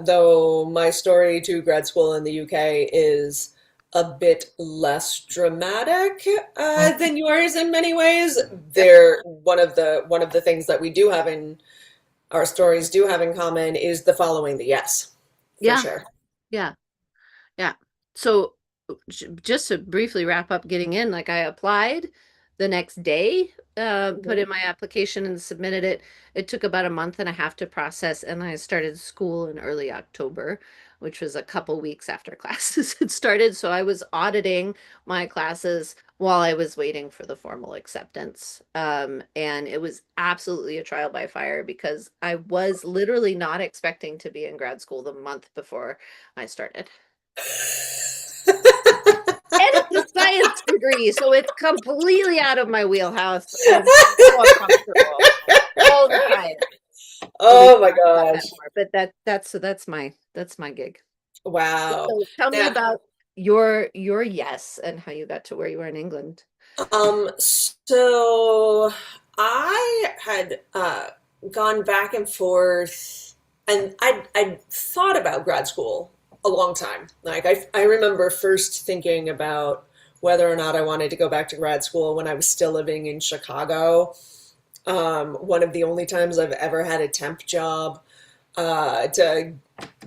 though my story to grad school in the UK is a bit less dramatic than yours in many ways. yep. There, one of the things that we do have in our stories do have in common is the following the yes, for Yeah, sure. yeah. Yeah. So just to briefly wrap up getting in, like I applied the next day, put Hmm. in my application and submitted it. It took about a month and a half to process, and I started school in early October. which was a couple weeks after classes had started. So I was auditing my classes while I was waiting for the formal acceptance. And it was absolutely a trial by fire because I was literally not expecting to be in grad school the month before I started. And it's a science degree, so it's completely out of my wheelhouse and so uncomfortable all the time. But we Oh can my talk about gosh. that more. But that's my gig. Wow. So tell me Now, about your yes and how you got to where you are in England. so I had gone back and forth, and I'd thought about grad school a long time. Like I remember first thinking about whether or not I wanted to go back to grad school when I was still living in Chicago. One of the only times I've ever had a temp job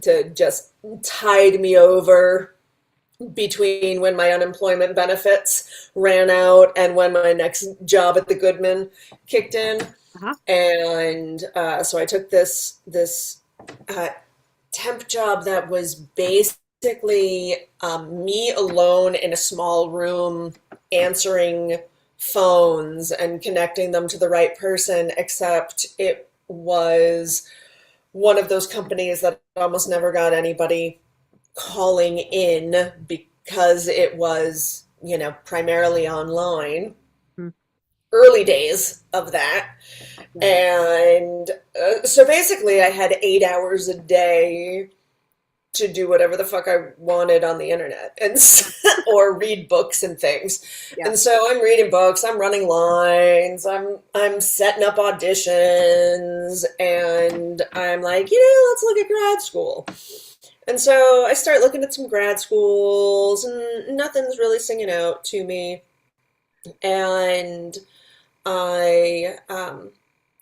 to just tide me over between when my unemployment benefits ran out and when my next job at the Goodman kicked in. Uh-huh. And so I took this uh, temp job that was basically me alone in a small room answering phones and connecting them to the right person, except it was one of those companies that almost never got anybody calling in because it was, primarily online, Mm, early days of that. yeah. And so basically, I had 8 hours a day to do whatever the fuck I wanted on the internet and Yeah. or read books and things. Yeah. And so I'm reading books, I'm running lines, I'm setting up auditions, and I'm like, let's look at grad school. And so I start looking at some grad schools, and nothing's really singing out to me. And I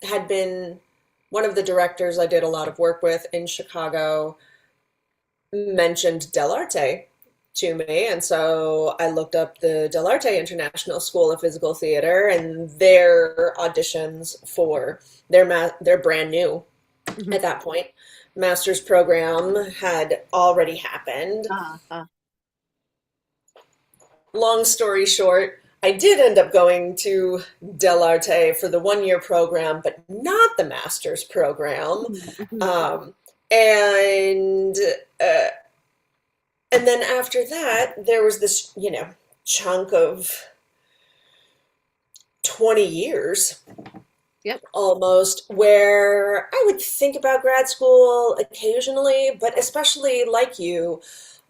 had been one of the directors I did a lot of work with in Chicago mentioned Del Arte to me. And so I looked up the Del Arte International School of Physical Theater, and their auditions for their brand new Mhm. at that point master's program had already happened. Uh-huh. Long story short, I did end up going to Del Arte for the 1 year program, but not the master's program. Mhm. Um, and uh, and then after that, there was this, chunk of 20 years Yep. almost where I would think about grad school occasionally, but especially like you,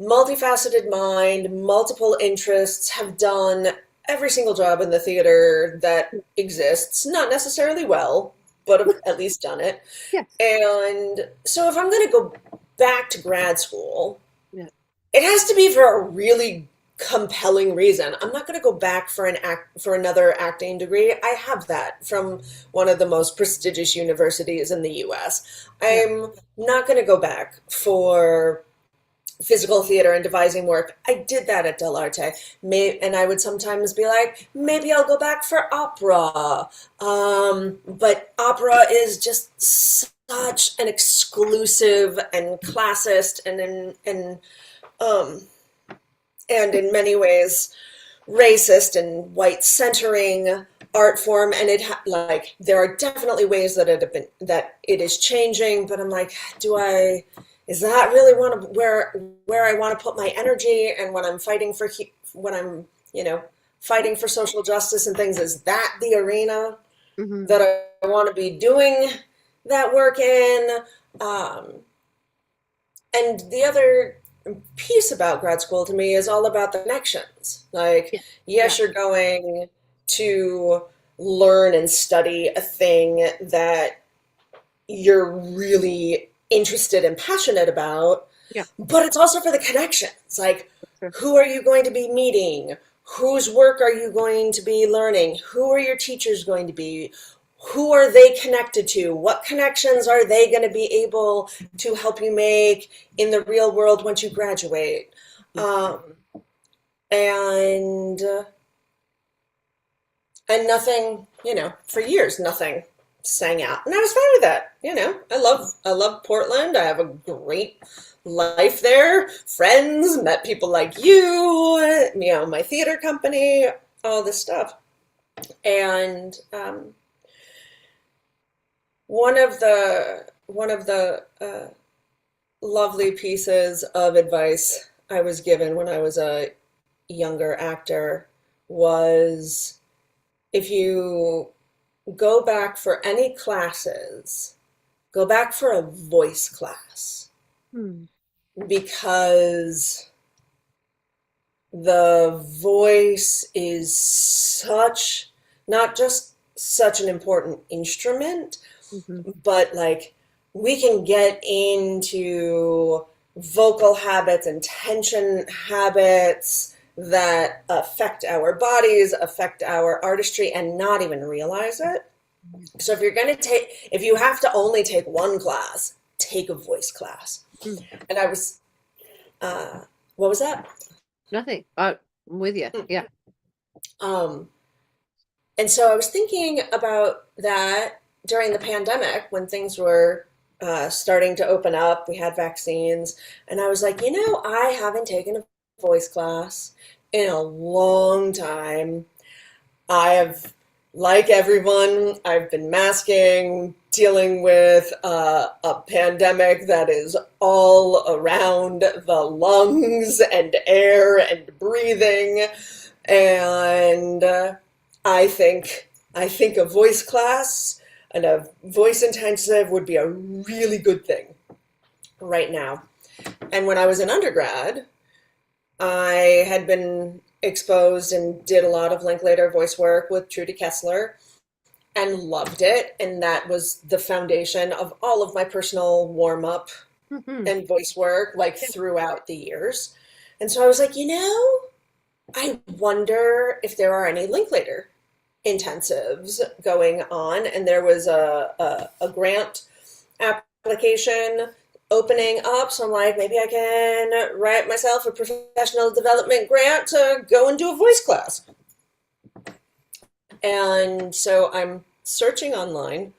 multifaceted mind, multiple interests, have done every single job in the theater that exists, not necessarily well, but have at least done it. Yes. And so if I'm going to go back to grad school, Yeah. it has to be for a really compelling reason. I'm not going to go back for another acting degree. I have that from one of the most prestigious universities in the US. Yeah. I'm not going to go back for physical theater and devising work. I did that at Del Arte. And I would sometimes be like, maybe I'll go back for opera. But opera is just such an exclusive and classist um, and in many ways racist and white centering art form. And like there are definitely ways that it is changing, but I'm like, do I is that really where I want to put my energy? And when I'm when I'm fighting for social justice and things, is that the arena Hmm. that I want to be doing that work in? um, and the other piece about grad school to me is all about the connections. Like, Yeah. Yeah. yes, you're going to learn and study a thing that you're really interested and passionate about, Yeah. but it's also for the connections. Like, Sure. who are you going to be meeting? Whose work are you going to be learning? Who are your teachers going to be? Who are they connected to? What connections are they going to be able to help you make in the real world once you graduate? Mhm. Um, and and nothing, for years, nothing sang out, and I was fine with that. I love Portland. I have a great life there, friends, met people like you, my theater company, all this stuff. And one of the lovely pieces of advice I was given when I was a younger actor was, if you go back for any classes, go back for a voice class, Hmm. because the voice is not just such an important instrument, Hmm. but like we can get into vocal habits and tension habits that affect our bodies, affect our artistry, and not even realize it. So if you have to only take one class, take a voice class. Hmm. And I was, uh, what was that? Nothing. I'm with you. Yeah. Um, and so I was thinking about that during the pandemic when things were starting to open up. We had vaccines, and I was like, I haven't taken a voice class in a long time. I have, like everyone, I've been masking, dealing with a pandemic that is all around the lungs and air and breathing. And I think a voice class and a voice intensive would be a really good thing right now. And when I was an undergrad, I had been exposed and did a lot of Linklater voice work with Trudy Kessler and loved it. And that was the foundation of all of my personal warm up Hmm. and voice work, like Yeah. throughout the years. And so I was like, I wonder if there are any Linklater intensives going on. And there was a grant application opening up. So I'm like, maybe I can write myself a professional development grant to go and do a voice class. And so I'm searching online,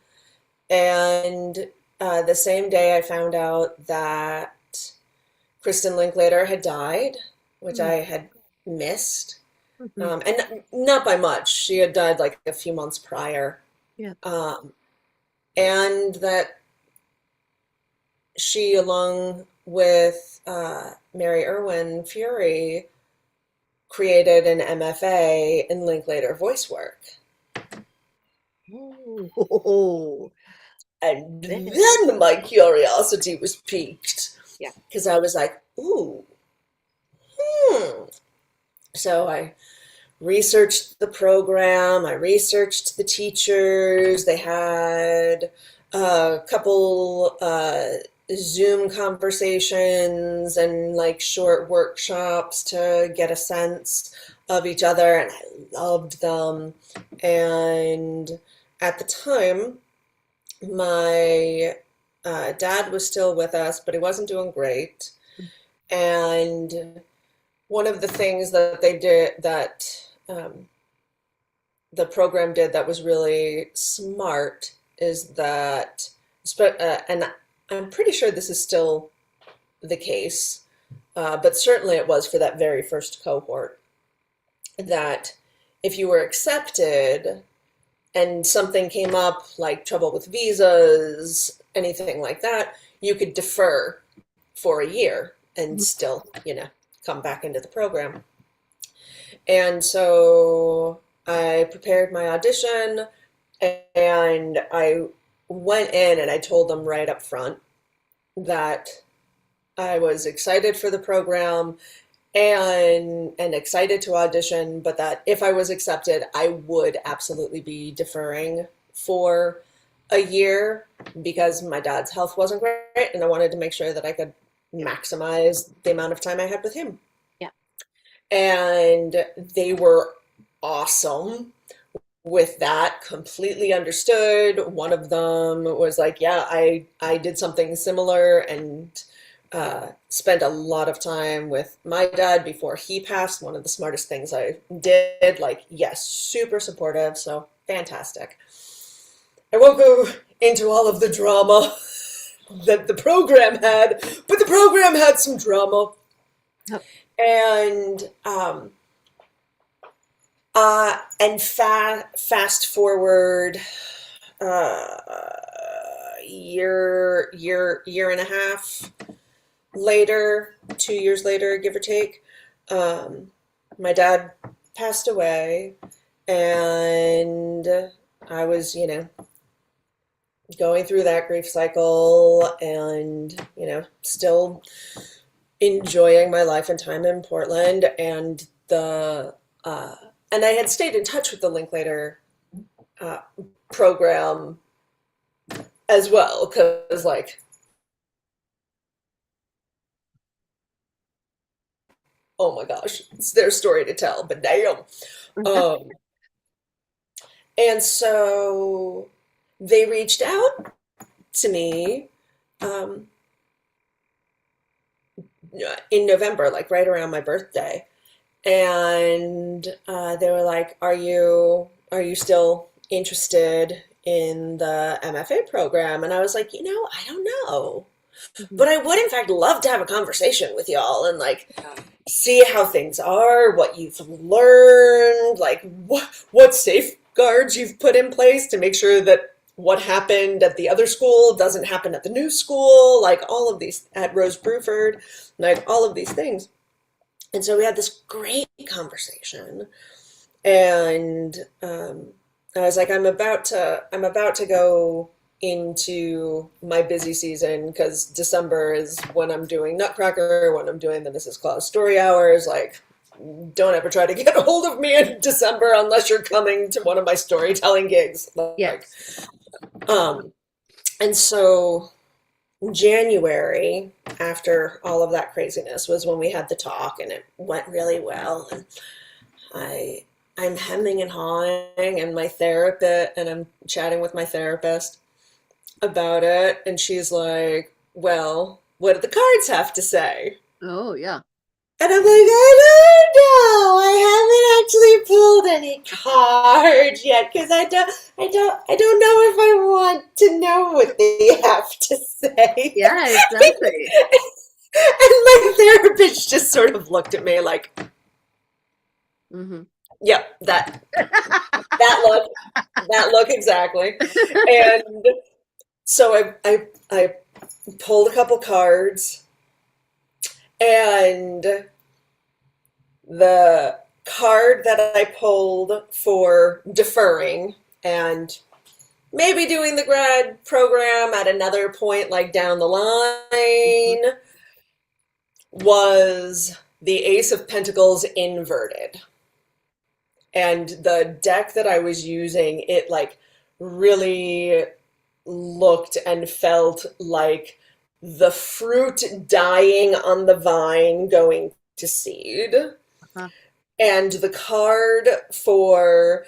and the same day I found out that Kristen Linklater had died, which Hmm. I had missed. Hmm. And not by much. She had died like a few months prior. Yeah. Um, and that she, along with Mary Irwin Fury, created an MFA in Linklater voice work. Oh, And man. then my curiosity was piqued Yeah. because I was like, ooh, hmm. So I researched the program, I researched the teachers. They had a couple Zoom conversations and like short workshops to get a sense of each other, and I loved them. And at the time, my dad was still with us, but he wasn't doing great. And one of the things that they did that the program did that was really smart is that, and I'm pretty sure this is still the case, but certainly it was for that very first cohort, that if you were accepted and something came up like trouble with visas, anything like that, you could defer for a year and Mhm. still, come back into the program. And so I prepared my audition, and I went in and I told them right up front that I was excited for the program and excited to audition, but that if I was accepted, I would absolutely be deferring for a year because my dad's health wasn't great, and I wanted to make sure that I could Yeah. maximize the amount of time I had with him. Yeah. And they were awesome with that, completely understood. One of them was like, yeah, I did something similar, and spent a lot of time with my dad before he passed. One of the smartest things I did. Like, yes, super supportive, so fantastic. I won't go into all of the drama that the program had, but the program had some drama. Yep. And fast forward uh, year and a half later, 2 years later, give or take, um, my dad passed away, and I was, going through that grief cycle, and still enjoying my life and time in Portland, and the and I had stayed in touch with the Linklater uh, program as well, because like, oh my gosh, it's their story to tell, but damn. Um, and so they reached out to me um, in November, like right around my birthday, and they were like, "Are you still interested in the MFA program?" And I was like, I don't know, Mhm. but I would in fact love to have a conversation with y'all and like Yeah. see how things are, what you've learned, like what safeguards you've put in place to make sure that what happened at the other school doesn't happen at the new school, like all of these at Rose Bruford, like all of these things. And so we had this great conversation, and I was like, I'm about to go into my busy season because December is when I'm doing Nutcracker, when I'm doing the Mrs. Claus story hours. Like, don't ever try to get a hold of me in December unless you're coming to one of my storytelling gigs. Like, Yes. um, and so January, after all of that craziness, was when we had the talk, and it went really well. And I I'm hemming and hawing, and I'm chatting with my therapist about it, and she's like, "Well, what do the cards have to say?" Oh, yeah. And I'm like, "I don't know. I haven't actually pulled any cards yet because I don't know if I want to know what they have to say." Yeah, exactly. And my therapist just sort of looked at me like, Hmm. "Yep, that look, that look exactly." And so I pulled a couple cards, and the card that I pulled for deferring and maybe doing the grad program at another point, like down the Hmm. line, was the Ace of Pentacles inverted. And the deck that I was using, it like really looked and felt like the fruit dying on the vine going to seed. Uh-huh. And the card for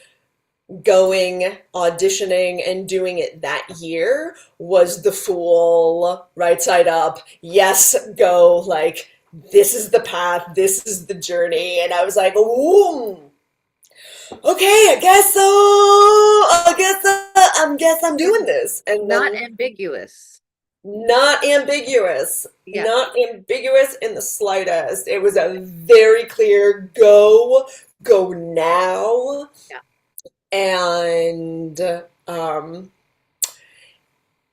going, auditioning, and doing it that year was the Fool, right side up. Yes, go. Like, this is the path, this is the journey. And I was like, ooh, okay, I guess so. I guess I'm doing this. And Not then ambiguous. not ambiguous. Yeah. Not ambiguous in the slightest. It was a very clear go now. Yeah. And um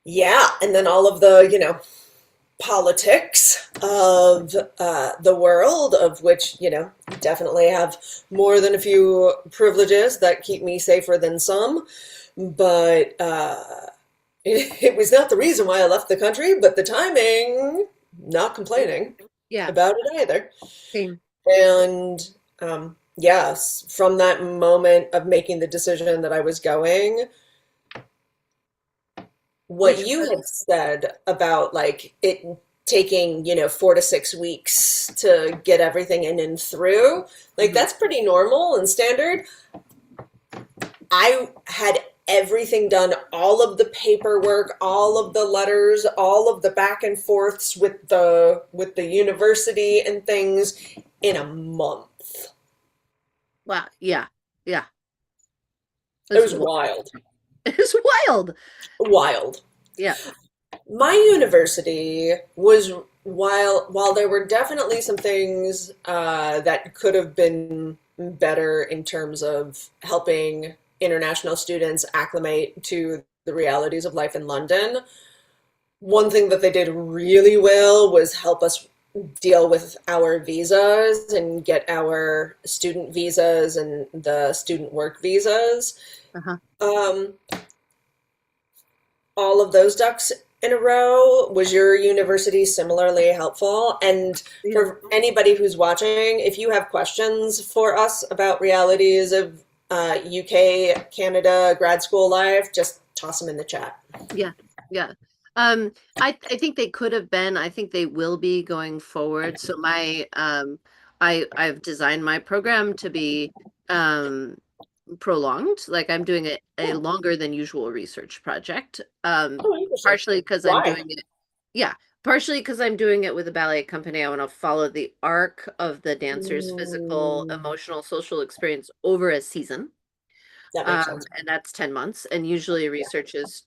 yeah, and then all of the, politics of the world, of which, definitely have more than a few privileges that keep me safer than some. But it was not the reason why I left the country, but the timing, not complaining Yeah. about it either. Same. And yes, from that moment of making the decision that I was going, what Which you had was, said about like it taking 4 to 6 weeks to get everything in and through, like mhm. that's pretty normal and standard. I had everything done, all of the paperwork, all of the letters, all of the back and forths with the university and things in a month. Wow. Yeah. Yeah. It It's was wild. It's wild. Wild. Yeah. My university was, while there were definitely some things that could have been better in terms of helping international students acclimate to the realities of life in London, one thing that they did really well was help us deal with our visas and get our student visas and the student work visas. Uh-huh. Um, all of those ducks in a row. Was your university similarly helpful? And Yeah. for anybody who's watching, if you have questions for us about realities of UK, Canada grad school life, just toss them in the chat. Yeah. Yeah. Um, I think they could have been, I think they will be going forward. So I've designed my program to be um prolonged. Like I'm doing a Oh, longer than usual research project. oh, interesting. Partially because I'm Why? doing it, yeah, partially because I'm doing it with a ballet company. I want to follow the arc of the dancer's physical, Mm, emotional, social experience over a season. that makes sense. And that's 10 months. And usually Yeah. research is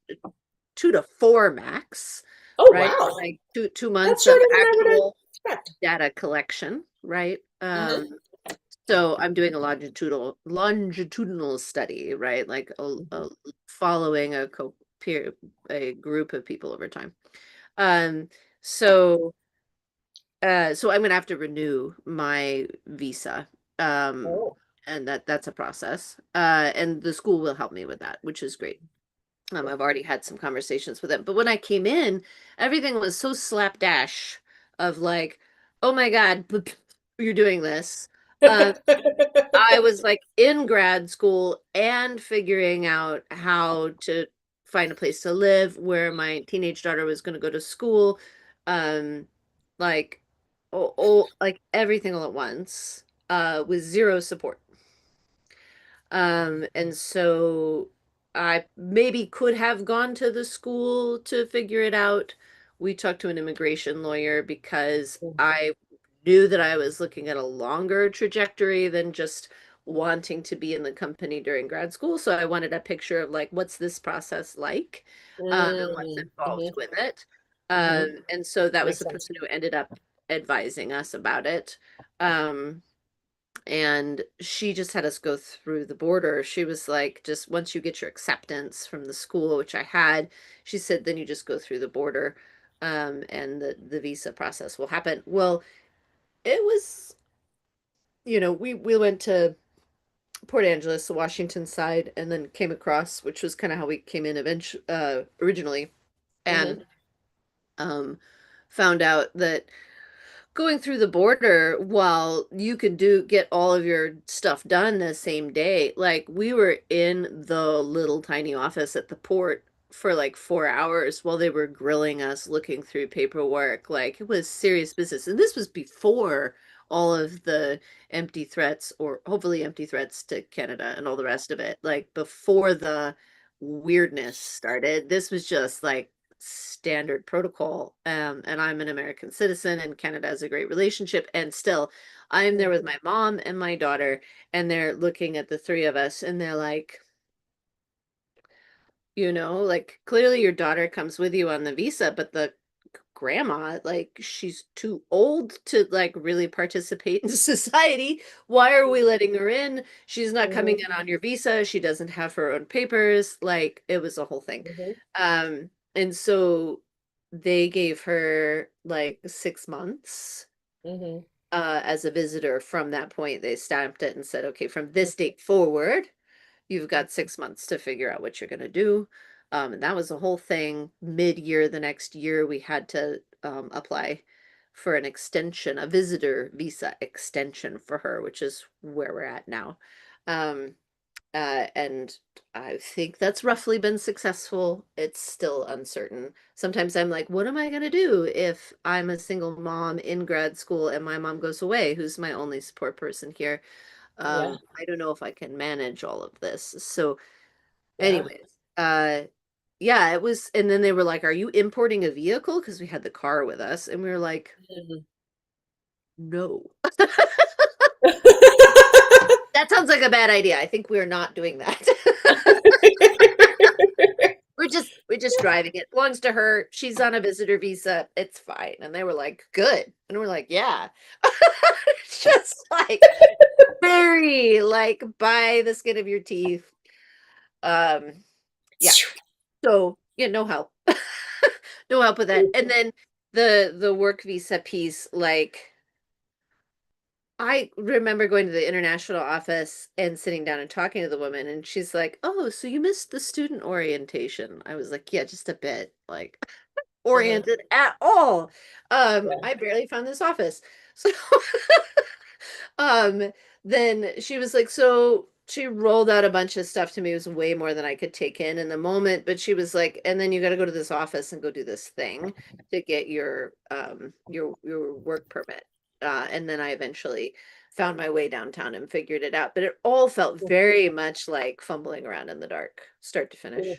2 to 4 max, Oh, right? wow. Like two That's months of shorter than I would actual expect. data collection, right? Hmm. So I'm doing a longitudinal study, right? Like following a group of people over time. Um, so so I'm gonna have to renew my visa. Um, Oh. and that's a process. And the school will help me with that, which is great. I've already had some conversations with them. But when I came in, everything was so slapdash of like, oh my God, you're doing this. Um, I was like in grad school and figuring out how to find a place to live where my teenage daughter was going to go to school. Um, like, like everything all at once, with zero support. And so I maybe could have gone to the school to figure it out. We talked to an immigration lawyer because I knew that I was looking at a longer trajectory than just wanting to be in the company during grad school. So I wanted a picture of like, what's this process like, and what's Mm, involved hmm. with it. Hmm. And so that was Makes the sense. person who ended up advising us about it. Um, and she just had us go through the border. She was like, just once you get your acceptance from the school, which I had, she said, then you just go through the border, and the visa process will happen. Well, it was, we went to Port Angeles, the Washington side, and then came across, which was kind of how we came in eventually, originally, Hmm. and um, found out that going through the border, while you could get all of your stuff done the same day, like we were in the little tiny office at the port for like 4 hours while they were grilling us, looking through paperwork. Like it was serious business. And this was before all of the empty threats, or hopefully empty threats to Canada and all the rest of it. Like before the weirdness started, this was just like standard protocol. And I'm an American citizen, and Canada has a great relationship. And still, I'm there with my mom and my daughter, and they're looking at the three of us, and they're like, like clearly your daughter comes with you on the visa, but the grandma, like she's too old to like really participate in society. Why are we letting her in? She's not coming Hmm. in on your visa. She doesn't have her own papers. Like it was a whole thing. Hmm. And so they gave her like 6 months Hmm. as a visitor. From that point, they stamped it and said, okay, from this date forward, you've got 6 months to figure out what you're going to do. And that was the whole thing. Mid-year, the next year, we had to apply for an extension, a visitor visa extension for her, which is where we're at now. Um, and I think that's roughly been successful. It's still uncertain. Sometimes I'm like, what am I going to do if I'm a single mom in grad school and my mom goes away, who's my only support person here? Yeah. I don't know if I can manage all of this. So, Yeah. anyways, yeah, it was, and then they were like, "Are you importing a vehicle?" Because we had the car with us, and we were like, Mhm. "No." That sounds like a bad idea. I think we're not doing that. just driving. It belongs to her. She's on a visitor visa. It's fine. And they were like, good. And we're like, yeah. Just like very like by the skin of your teeth. Um, yeah. So yeah, no help. No help with that. And then the work visa piece, like I remember going to the international office and sitting down and talking to the woman, and she's like, "Oh, so you missed the student orientation." I was like, "Yeah, just a bit, like Uh-huh. oriented at all." Yeah. I barely found this office. So um, then she was like, so she rolled out a bunch of stuff to me. It was way more than I could take in the moment, but she was like, and then you got to go to this office and go do this thing to get your work permit. And then I eventually found my way downtown and figured it out. But it all felt very much like fumbling around in the dark, start to finish.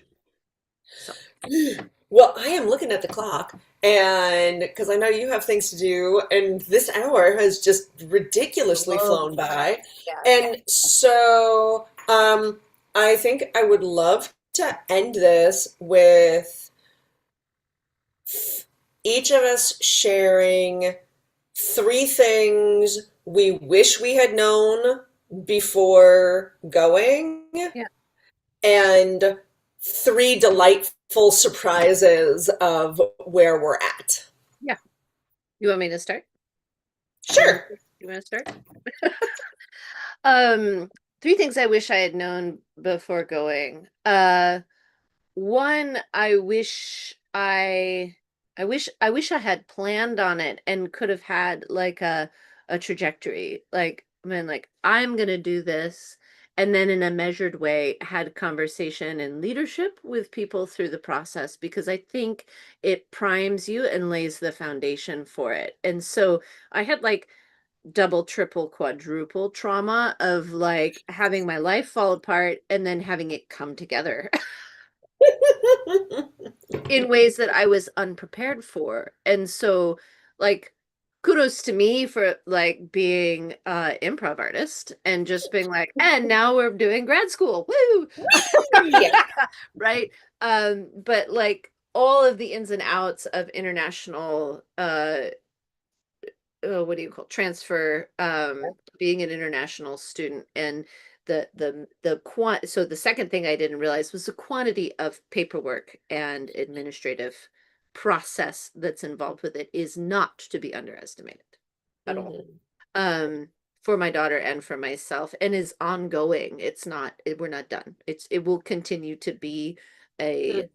So, Well, I am looking at the clock, and because I know you have things to do, and this hour has just ridiculously oh, flown by. yeah. And so, I think I would love to end this with each of us sharing three things we wish we had known before going, Yeah. and three delightful surprises of where we're at. Yeah. You want me to start? Sure. You want to start? Um, three things I wish I had known before going. One, I wish I had planned on it and could have had like a trajectory. Like, I mean, like I'm gonna do this, and then in a measured way had conversation and leadership with people through the process because I think it primes you and lays the foundation for it. And so I had like double, triple, quadruple trauma of like having my life fall apart and then having it come together in ways that I was unprepared for. And so like kudos to me for like being improv artist and just being like, and now we're doing grad school. Woo! Yeah. Right? But like all of the ins and outs of international what do you call transfer being an international student and the quant so the second thing I didn't realize was the quantity of paperwork and administrative process that's involved with it is not to be underestimated at all, Mhm. um for my daughter and for myself, and is ongoing. It's not we're not done. It will continue to be a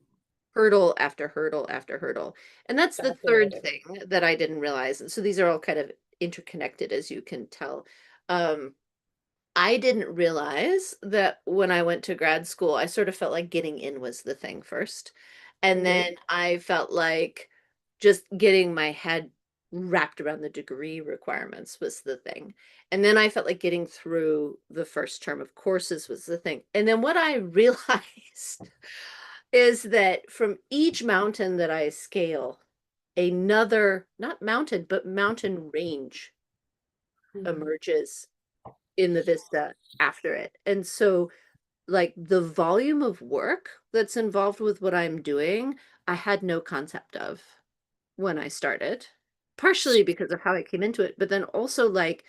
hurdle after hurdle after hurdle. And that's the third Fascinating. thing that I didn't realize. And so these are all kind of interconnected, as you can tell. Um, I didn't realize that when I went to grad school, I sort of felt like getting in was the thing first. And Mhm. then I felt like just getting my head wrapped around the degree requirements was the thing. And then I felt like getting through the first term of courses was the thing. And then what I realized is that from each mountain that I scale, another, not mountain, but mountain range Mhm. emerges in the vista after it. And so, like, the volume of work that's involved with what I'm doing, I had no concept of when I started, partially because of how I came into it, but then also like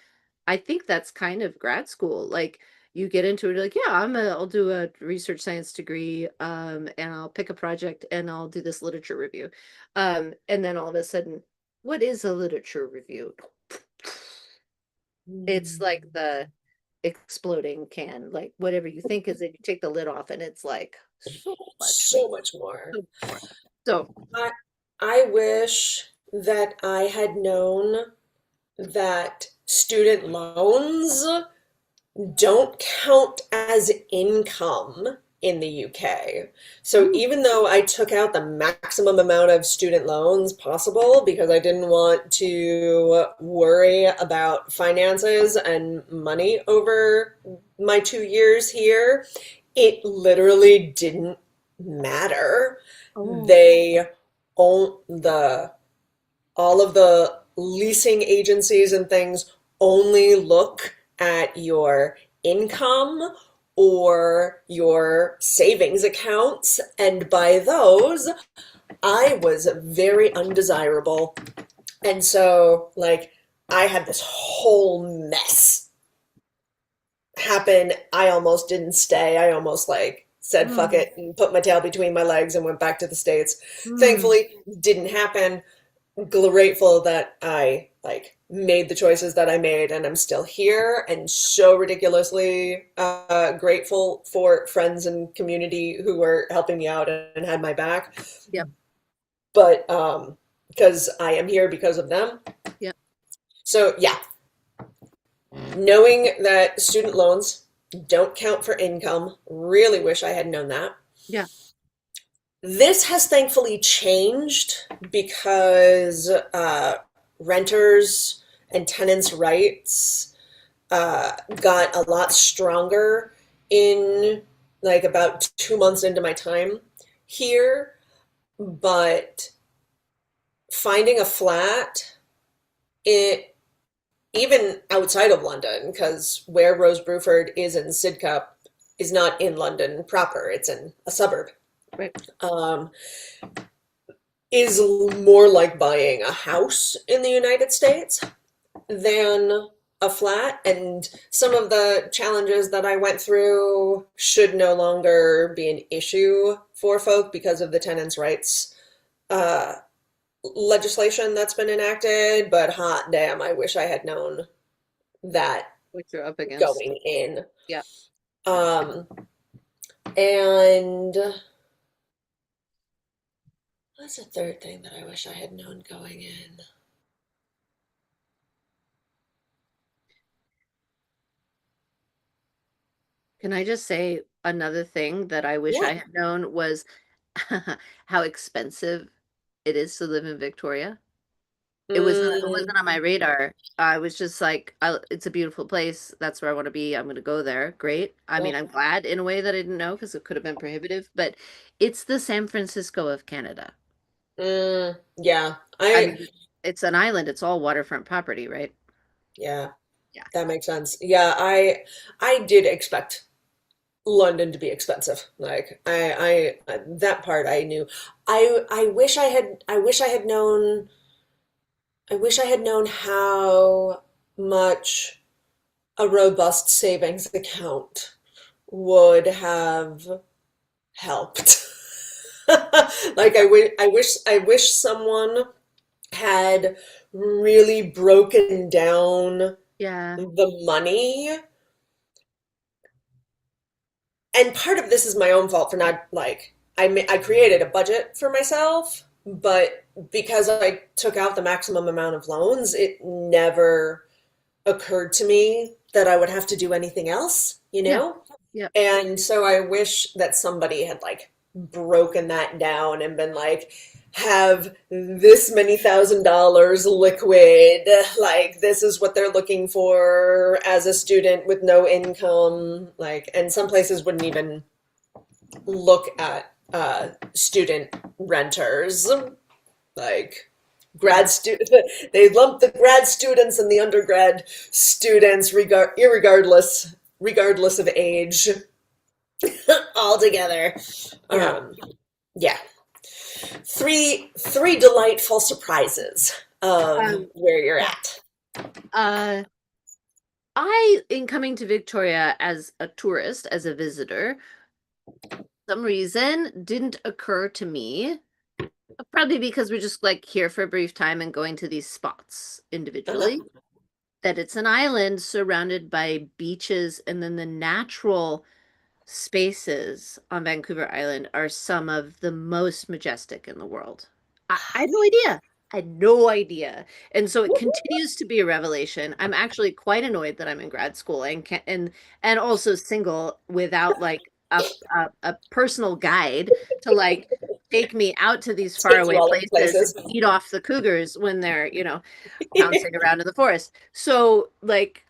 I think that's kind of grad school. Like you get into it, you're like, yeah, I'll do a research science degree, and I'll pick a project and I'll do this literature review. And then all of a sudden, what is a literature review? It's like Mhm. the exploding can, like whatever you think is it, you take the lid off and it's like so much more, So much more. so much more. So, I I wish that I had known that student loans don't count as income in the UK. So mm, even though I took out the maximum amount of student loans possible because I didn't want to worry about finances and money over my 2 years here, it literally didn't matter. oh, They own the all of the leasing agencies and things only look at your income or your savings accounts. And by those, I was very undesirable. And so, like, I had this whole mess happen. I almost didn't stay. I almost, like, said fuck Mm, it and put my tail between my legs and went back to the States. mm, Thankfully, didn't happen. Grateful that I, like, made the choices that I made and I'm still here and so ridiculously grateful for friends and community who were helping me out and had my back. yep, But because I am here because of them. yep, So yeah, knowing that student loans don't count for income, really wish I had known that. yeah, This has thankfully changed because renters and tenants' rights got a lot stronger in, like, about 2 months into my time here. But finding a flat, it even outside of London, because where Rose Bruford is in Sidcup is not in London proper; it's in a suburb. right. Um, is more like buying a house in the United States than a flat. And some of the challenges that I went through should no longer be an issue for folk because of the tenants' rights uh, legislation that's been enacted. But hot damn, I wish I had known that What you're up against. going in. Yeah. Um, and what's the third thing that I wish I had known going in? Can I just say another thing that I wish Yeah. I had known was how expensive it is to live in Victoria? Mm, It wasn't on my radar. I was just like, it's a beautiful place. That's where I want to be. I'm going to go there. Great. I yeah. mean, I'm glad in a way that I didn't know because it could have been prohibitive, but it's the San Francisco of Canada. Yeah. I mean, it's an island. It's all waterfront property, right? Yeah, Yeah. that makes sense. Yeah, I did expect London to be expensive. Like, that part I knew. I wish I had known how much a robust savings account would have helped. Like, Yeah. I wish someone had really broken down Yeah. the money. And part of this is my own fault for not, like, I created a budget for myself, but because I took out the maximum amount of loans, it never occurred to me that I would have to do anything else, you Yeah. know? Yeah. And so I wish that somebody had, like, broken that down and been like, have this many $1,000 liquid, like, this is what they're looking for as a student with no income. Like, and some places wouldn't even look at student renters. Like, Yeah. grad student, they lump the grad students and the undergrad students, regardless of age, all together. Yeah. Yeah, three delightful surprises of Um, where you're yeah. at. Uh, in coming to Victoria as a tourist, as a visitor, some reason didn't occur to me. Probably because we're just like here for a brief time and going to these spots Uh-huh. individually. That it's an island surrounded by beaches, and then the natural spaces on Vancouver Island are some of the most majestic in the world. I had no idea. I had no idea. And so it continues to be a revelation. I'm actually quite annoyed that I'm in grad school and can and also single without like a personal guide to like take me out to these Take you faraway all over places and places. eat off the cougars when they're, pouncing around in the forest. So like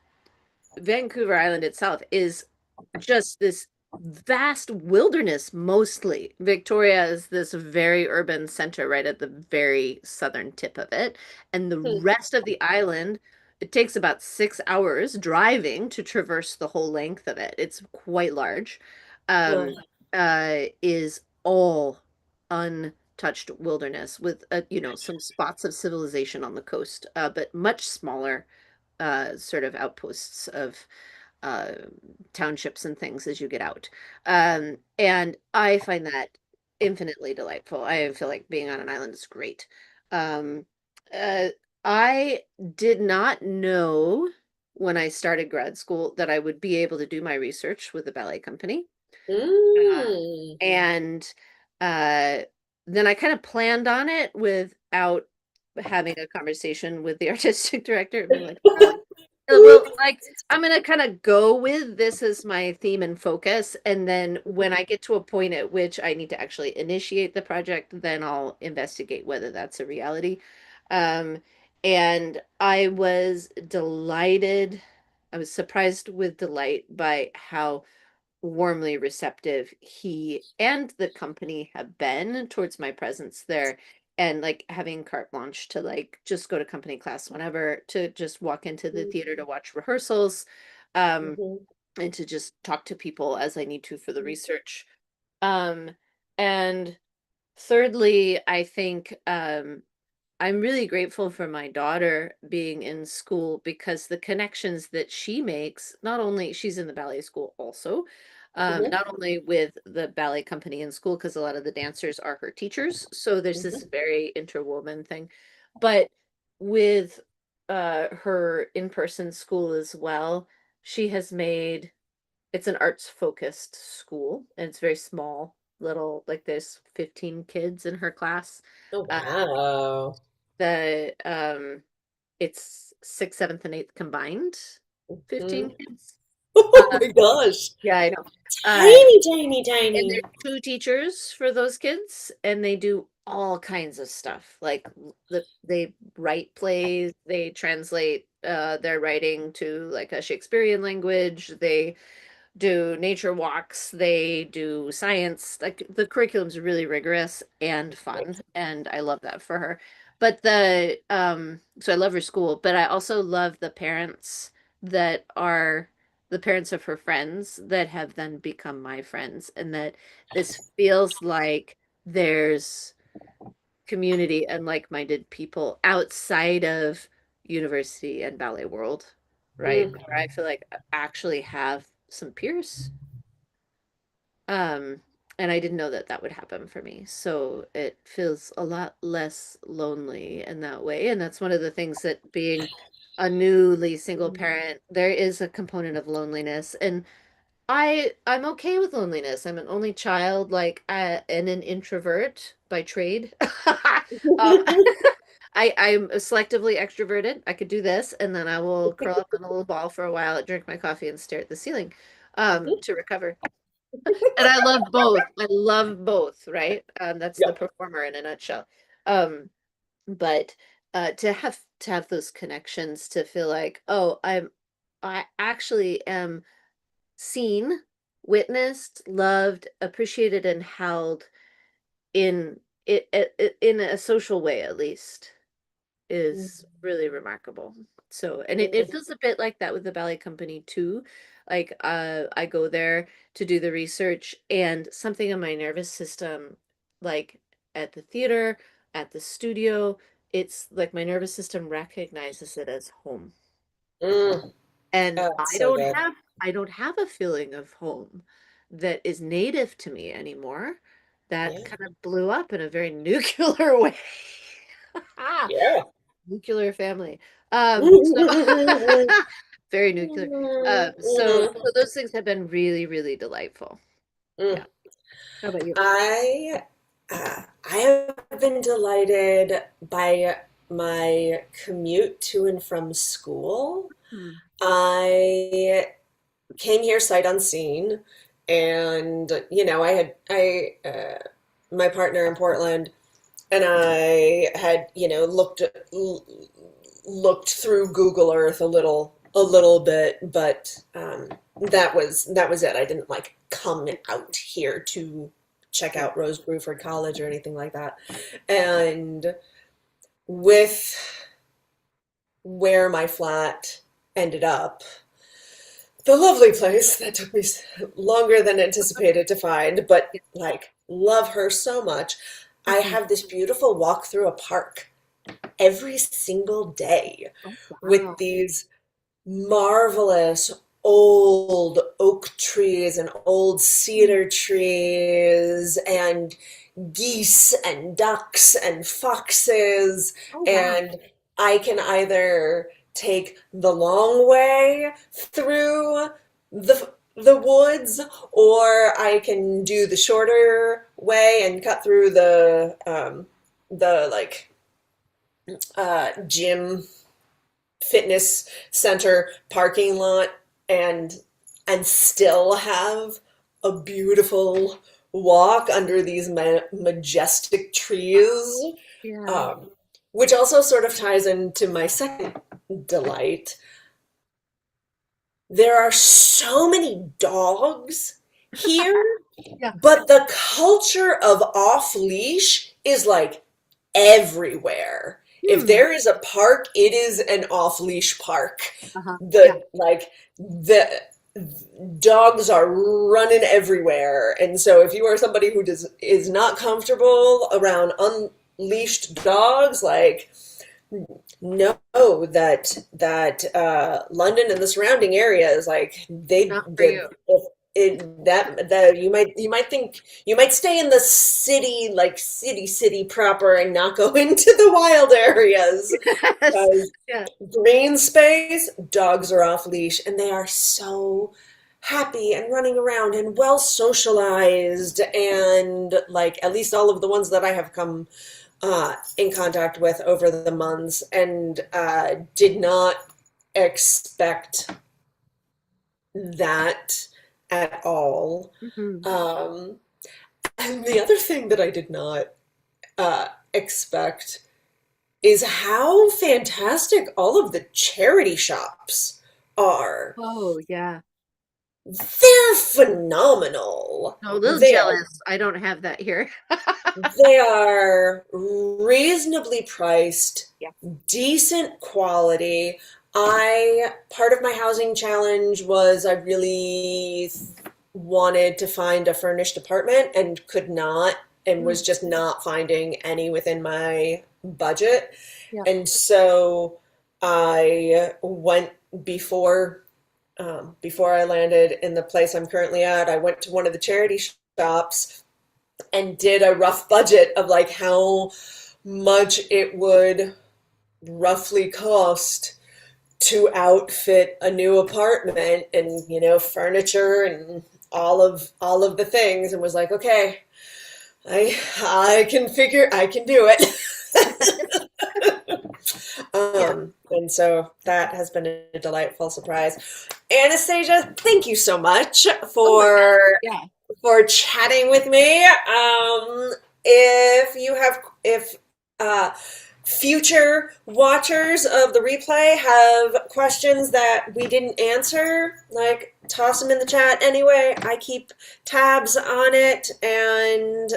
Vancouver Island itself is just this vast wilderness mostly. Victoria is this very urban center right at the very southern tip of it. And the rest of the island It takes about 6 hours driving to traverse the whole length of it. It's quite large. Uh, Um, is all untouched wilderness with some spots of civilization on the coast, but much smaller sort of outposts of uh, townships and things as you get out. And I find that infinitely delightful. I feel like being on an island is great. Um, uh, I did not know when I started grad school that I would be able to do my research with the ballet company. Uh, mm. and uh, then I kind of planned on it without having a conversation with the artistic director and being like, well, like I'm gonna kind of go with this as my theme and focus, and then when I get to a point at which I need to actually initiate the project, then I'll investigate whether that's a reality. Um, and I was delighted. I was surprised with delight by how warmly receptive he and the company have been towards my presence there, and like having carte blanche to like just go to company class whenever, to just walk into the theater to watch rehearsals, um Mhm. and to just talk to people as I need to for the research. And thirdly, I think I'm really grateful for my daughter being in school because the connections that she makes, not only she's in the ballet school also, Mhm. not only with the ballet company in school, because a lot of the dancers are her teachers. So there's this Mhm. very interwoven thing, but with her in-person school as well, she has made it's an arts focused school and it's very small, little, like there's 15 kids in her class. Oh, Uh, wow. the it's sixth, seventh, and eighth combined, 15 Mhm. kids. Oh Uh, my gosh. yeah, I know. Tiny, tiny, And tiny. there's two teachers for those kids, and they do all kinds of stuff. Like they write plays, they translate their writing to like a Shakespearean language, they do nature walks, they do science. Like the curriculum's really rigorous and fun, and I love that for her. But so I love her school, but I also love the parents that are the parents of her friends that have then become my friends, and that this feels like there's community and like-minded people outside of university and ballet world, right? Mm. Where I feel like I actually have some peers. Um, and I didn't know that that would happen for me. So it feels a lot less lonely in that way. And that's one of the things that being a newly single parent, there is a component of loneliness. And I'm okay with loneliness. I'm an only child, like and an introvert by trade. I'm selectively extroverted. I could do this, and then I will curl up in a little ball for a while, drink my coffee, and stare at the ceiling, to recover. And I love both. I love both, right? That's the Yep. performer in a nutshell. Um, but to have those connections, to feel like, oh, I actually am seen, witnessed, loved, appreciated, and held in in a social way, at least, is really remarkable. So, and it Mhm. feels a bit like that with the ballet company too. Like, I go there to do the research, and something in my nervous system, like at the theater, at the studio, it's like my nervous system recognizes it as home. Mm. And Oh, that's so good. I don't have a feeling of home that is native to me anymore. That Yeah. kind of blew up in a very nuclear way. Yeah. Nuclear family. So very nuclear. So those things have been really, really delightful. Mm. Yeah. How about you? I have been delighted by my commute to and from school. Hmm. I came here sight unseen, and I had my partner in Portland, and I had looked through Google Earth a little bit, but that was it. I didn't like come out here to check Sure. out Rose Bruford College or anything like that. And with where my flat ended up, the lovely place that took me longer than anticipated to find, but like love her so much. I Mhm. have this beautiful walk through a park every single day Oh, with wow. these marvelous old oak trees and old Mm. cedar trees and geese and ducks and foxes. Oh, wow. And I can either take the long way through the woods, or I can do the shorter way and cut through the like gym fitness center parking lot and still have a beautiful walk under these majestic trees, Yeah. um, which also sort of ties into my second delight. There are so many dogs here, Yeah. but the culture of off leash is like everywhere. If Hmm. there is a park, it is an off leash park. Uh-huh. Yeah. The dogs are running everywhere. And so if you are somebody who is not comfortable around unleashed dogs, like know that London and the surrounding areas, like they Not for the you. if it that the you might think you might stay in the city, like city proper, and not go into the wild areas Yes. because Yeah. green space, dogs are off leash, and they are so happy and running around and well socialized, and like at least all of the ones that I have come in contact with over the months, and did not expect that at all. Hmm. Um, and the other thing that I did not expect is how fantastic all of the charity shops are. Oh, yeah. They're phenomenal. No, a little They are jealous. I don't have that here. they are reasonably priced, Yeah. decent quality. I part of my housing challenge was I really wanted to find a furnished apartment and could not, and Mm. was just not finding any within my budget. Yeah. And so I went before before I landed in the place I'm currently at, I went to one of the charity shops and did a rough budget of like how much it would roughly cost to outfit a new apartment and furniture and all of the things, and was like, okay, I can do it. Yeah. And so that has been a delightful surprise. Anastasia, thank you so much Oh my God. Yeah. for chatting with me. If you have, if uh, future watchers of the replay have questions that we didn't answer, like toss them in the chat anyway. I keep tabs on it, and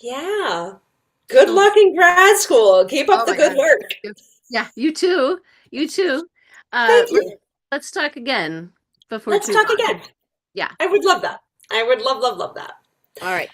yeah. Good Oh, luck in grad school. Keep up oh the my good God. work. Yeah, you too. You too. Uh, Thank let, you. let's talk again before Let's too talk long. again. Yeah. I would love that. I would love, love, love that. All right.